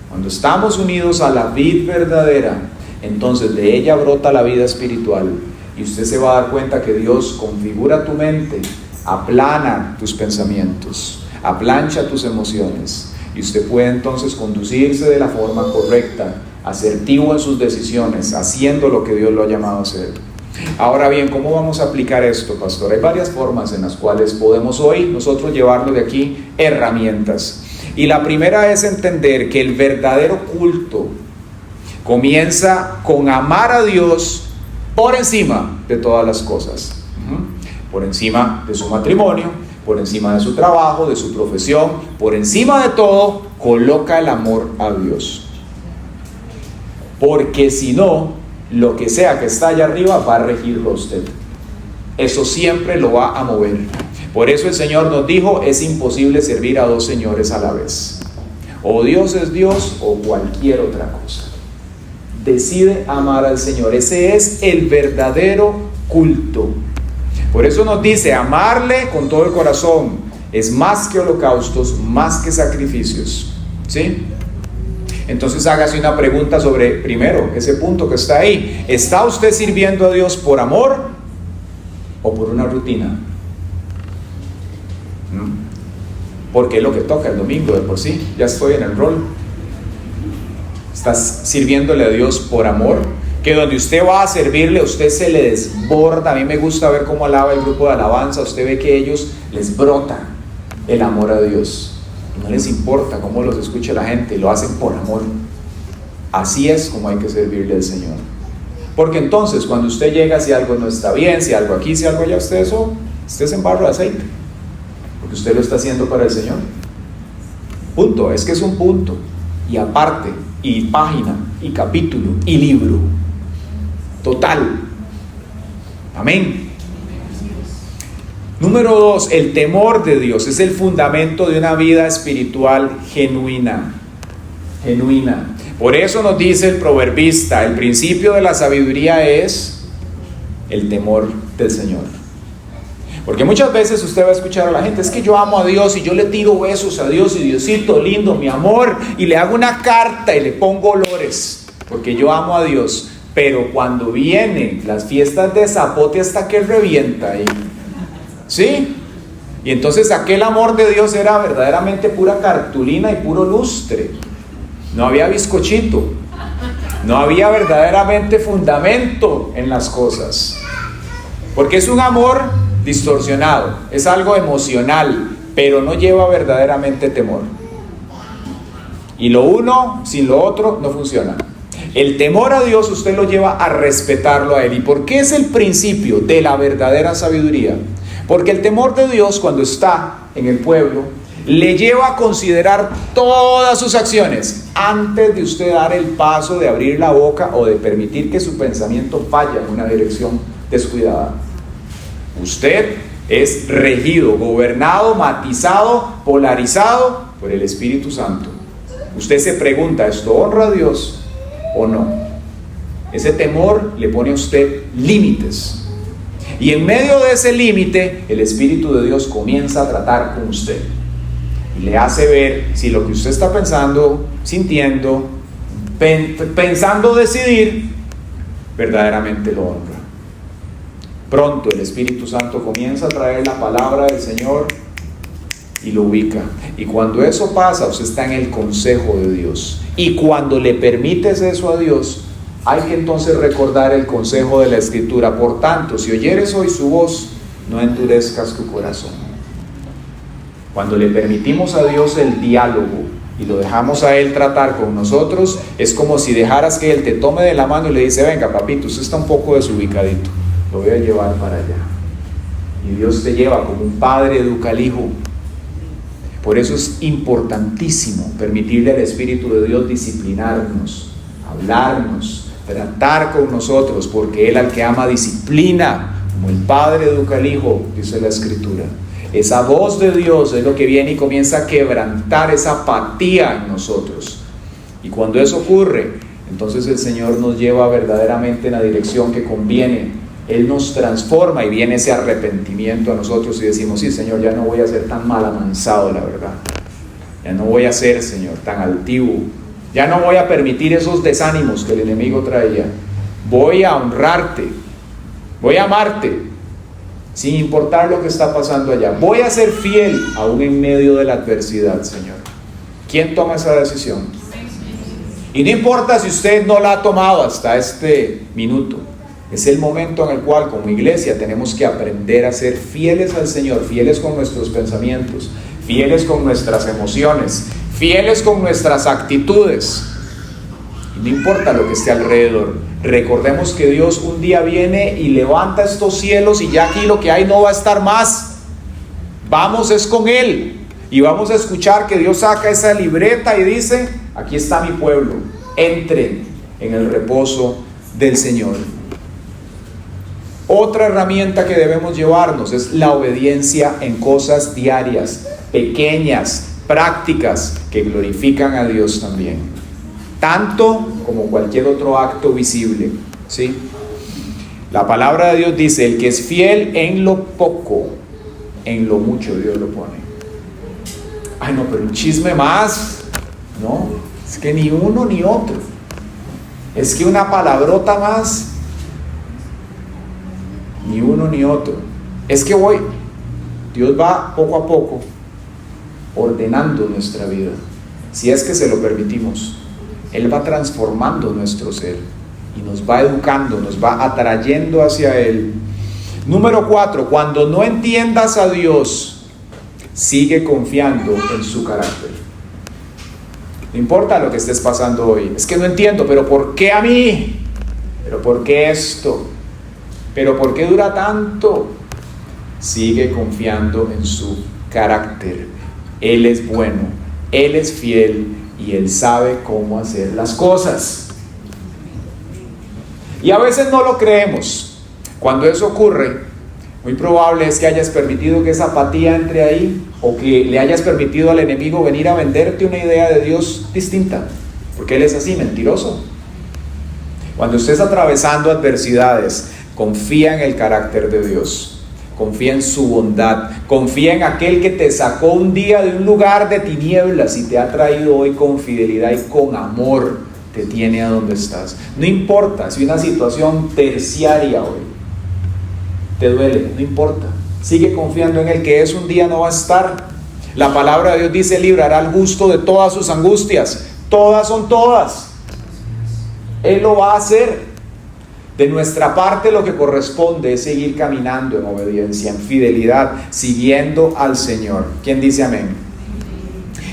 Cuando estamos unidos a la vid verdadera, entonces de ella brota la vida espiritual, y usted se va a dar cuenta que Dios configura tu mente, aplana tus pensamientos, aplancha tus emociones, y usted puede entonces conducirse de la forma correcta, asertivo en sus decisiones, haciendo lo que Dios lo ha llamado a hacer. Ahora bien, ¿cómo vamos a aplicar esto, pastor? Hay varias formas en las cuales podemos hoy nosotros llevarlo de aquí herramientas. Y la primera es entender que el verdadero culto comienza con amar a Dios por encima de todas las cosas. Por encima de su matrimonio, por encima de su trabajo, de su profesión, por encima de todo, coloca el amor a Dios. Porque si no, lo que sea que está allá arriba va a regirlo a usted. Eso siempre lo va a mover. Por eso el Señor nos dijo, es imposible servir a dos señores a la vez. O Dios es Dios o cualquier otra cosa. Decide amar al Señor. Ese es el verdadero culto. Por eso nos dice, amarle con todo el corazón es más que holocaustos, más que sacrificios. ¿Sí? Entonces hágase una pregunta sobre, primero, ese punto que está ahí. ¿Está usted sirviendo a Dios por amor o por una rutina? Porque es lo que toca el domingo de por sí. Ya estoy en el rol. ¿Estás sirviéndole a Dios por amor? Que donde usted va a servirle, usted se le desborda. A mí me gusta ver cómo alaba el grupo de alabanza. Usted ve que ellos les brota el amor a Dios. No les importa cómo los escuche la gente, lo hacen por amor. Así es como hay que servirle al Señor. Porque entonces cuando usted llega, si algo no está bien, si algo aquí, si algo allá, usted se embarra de aceite. Porque usted lo está haciendo para el Señor. Punto, es que es un punto. Y aparte, y página, y capítulo, y libro. Total. Amén. Número 2, el temor de Dios es el fundamento de una vida espiritual genuina. Genuina. Por eso nos dice el proverbista, el principio de la sabiduría es el temor del Señor. Porque muchas veces usted va a escuchar a la gente, es que yo amo a Dios y yo le tiro besos a Dios y Diosito lindo, mi amor, y le hago una carta y le pongo olores, porque yo amo a Dios. Pero cuando vienen las fiestas de zapote hasta que revienta ahí. ¿Sí? Y entonces aquel amor de Dios era verdaderamente pura cartulina y puro lustre. No había bizcochito. No había verdaderamente fundamento en las cosas. Porque es un amor distorsionado. Es algo emocional, pero no lleva verdaderamente temor. Y lo uno sin lo otro no funciona. El temor a Dios usted lo lleva a respetarlo a Él. ¿Y por qué es el principio de la verdadera sabiduría? Porque el temor de Dios, cuando está en el pueblo, le lleva a considerar todas sus acciones antes de usted dar el paso de abrir la boca o de permitir que su pensamiento vaya en una dirección descuidada. Usted es regido, gobernado, matizado, polarizado por el Espíritu Santo. Usted se pregunta, ¿esto honra a Dios o no? Ese temor le pone a usted límites. Y en medio de ese límite, el Espíritu de Dios comienza a tratar con usted. Y le hace ver si lo que usted está pensando, sintiendo, pensando decidir, verdaderamente lo honra. Pronto el Espíritu Santo comienza a traer la palabra del Señor y lo ubica. Y cuando eso pasa, usted está en el consejo de Dios. Y cuando le permites eso a Dios, hay que entonces recordar el consejo de la Escritura. Por tanto, si oyeres hoy su voz, no endurezcas tu corazón. Cuando le permitimos a Dios el diálogo y lo dejamos a Él tratar con nosotros, es como si dejaras que Él te tome de la mano y le dice: venga papito, usted está un poco desubicadito, lo voy a llevar para allá. Y Dios te lleva como un padre educa al hijo. Por eso es importantísimo permitirle al Espíritu de Dios disciplinarnos, hablarnos, tratar con nosotros, porque Él al que ama disciplina, como el Padre educa al Hijo, dice la Escritura. Esa voz de Dios es lo que viene y comienza a quebrantar esa apatía en nosotros. Y cuando eso ocurre, entonces el Señor nos lleva verdaderamente en la dirección que conviene. Él nos transforma y viene ese arrepentimiento a nosotros y decimos: sí, Señor, ya no voy a ser tan mal amansado, la verdad. Ya no voy a ser, Señor, tan altivo. Ya no voy a permitir esos desánimos que el enemigo traía. Voy a honrarte. Voy a amarte, sin importar lo que está pasando allá. Voy a ser fiel aún en medio de la adversidad, Señor. ¿Quién toma esa decisión? Y no importa si usted no la ha tomado hasta este minuto. Es el momento en el cual como iglesia tenemos que aprender a ser fieles al Señor, fieles con nuestros pensamientos, fieles con nuestras emociones, fieles con nuestras actitudes. Y no importa lo que esté alrededor. Recordemos que Dios un día viene y levanta estos cielos y ya aquí lo que hay no va a estar más. Vamos es con Él y vamos a escuchar que Dios saca esa libreta y dice: aquí está mi pueblo, entren en el reposo del Señor. Otra herramienta que debemos llevarnos es la obediencia en cosas diarias, pequeñas, prácticas, que glorifican a Dios también, tanto como cualquier otro acto visible, ¿sí? La palabra de Dios dice: el que es fiel en lo poco, en lo mucho Dios lo pone. Ay, no, pero un chisme más, no, es que ni uno ni otro, es que una palabrota más, ni uno ni otro, es que Dios va poco a poco ordenando nuestra vida, si es que se lo permitimos. Él va transformando nuestro ser y nos va educando, nos va atrayendo hacia Él. Número 4, cuando no entiendas a Dios, sigue confiando en su carácter. No importa lo que estés pasando hoy, es que no entiendo, pero ¿por qué a mí? ¿Pero por qué esto? ¿Pero por qué dura tanto? Sigue confiando en su carácter. Él es bueno, Él es fiel y Él sabe cómo hacer las cosas. Y a veces no lo creemos. Cuando eso ocurre, muy probable es que hayas permitido que esa apatía entre ahí, o que le hayas permitido al enemigo venir a venderte una idea de Dios distinta, porque Él es así, mentiroso. Cuando estés atravesando adversidades, confía en el carácter de Dios. Confía en su bondad, confía en aquel que te sacó un día de un lugar de tinieblas y te ha traído hoy con fidelidad y con amor, te tiene a donde estás. No importa si una situación terciaria hoy te duele, no importa, sigue confiando en Él, que es un día no va a estar. La palabra de Dios dice: librará al justo de todas sus angustias. Todas son todas. Él lo va a hacer. De nuestra parte lo que corresponde es seguir caminando en obediencia, en fidelidad, siguiendo al Señor. ¿Quién dice amén?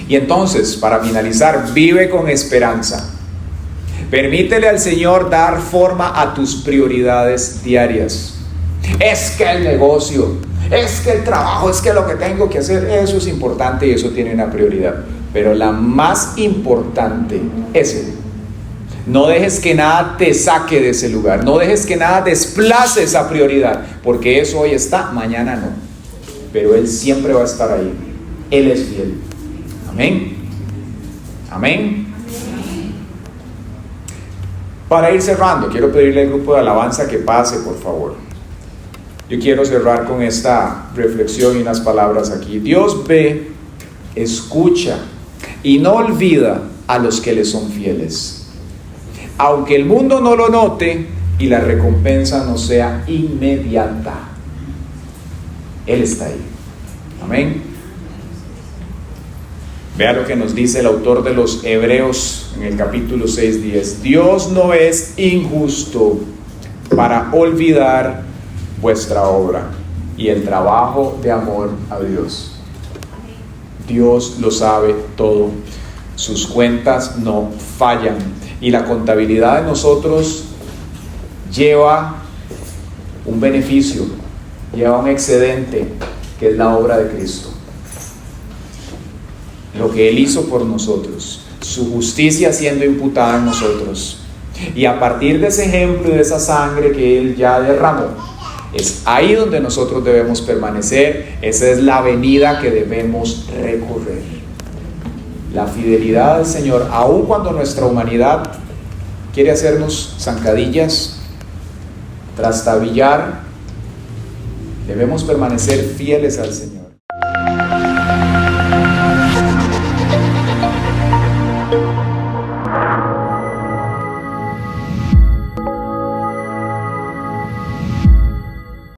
Y entonces, para finalizar, vive con esperanza. Permítele al Señor dar forma a tus prioridades diarias. Es que el negocio, es que el trabajo, es que lo que tengo que hacer, eso es importante y eso tiene una prioridad. Pero la más importante es Él. No dejes que nada te saque de ese lugar. No dejes que nada desplace esa prioridad, porque eso hoy está, mañana no. Pero Él siempre va a estar ahí. Él es fiel. Amén. Amén. Para ir cerrando, quiero pedirle al grupo de alabanza que pase, por favor. Yo quiero cerrar con esta reflexión y unas palabras aquí. Dios ve, escucha y no olvida a los que le son fieles. Aunque el mundo no lo note y la recompensa no sea inmediata, Él está ahí. Amén. Vea lo que nos dice el autor de los Hebreos en el capítulo 6:10. Dios no es injusto para olvidar vuestra obra y el trabajo de amor a Dios. Dios lo sabe todo. Sus cuentas no fallan. Y la contabilidad de nosotros lleva un beneficio, lleva un excedente, que es la obra de Cristo. Lo que Él hizo por nosotros, su justicia siendo imputada en nosotros. Y a partir de ese ejemplo y de esa sangre que Él ya derramó, es ahí donde nosotros debemos permanecer. Esa es la avenida que debemos recorrer. La fidelidad del Señor, aun cuando nuestra humanidad quiere hacernos zancadillas, trastabillar, debemos permanecer fieles al Señor.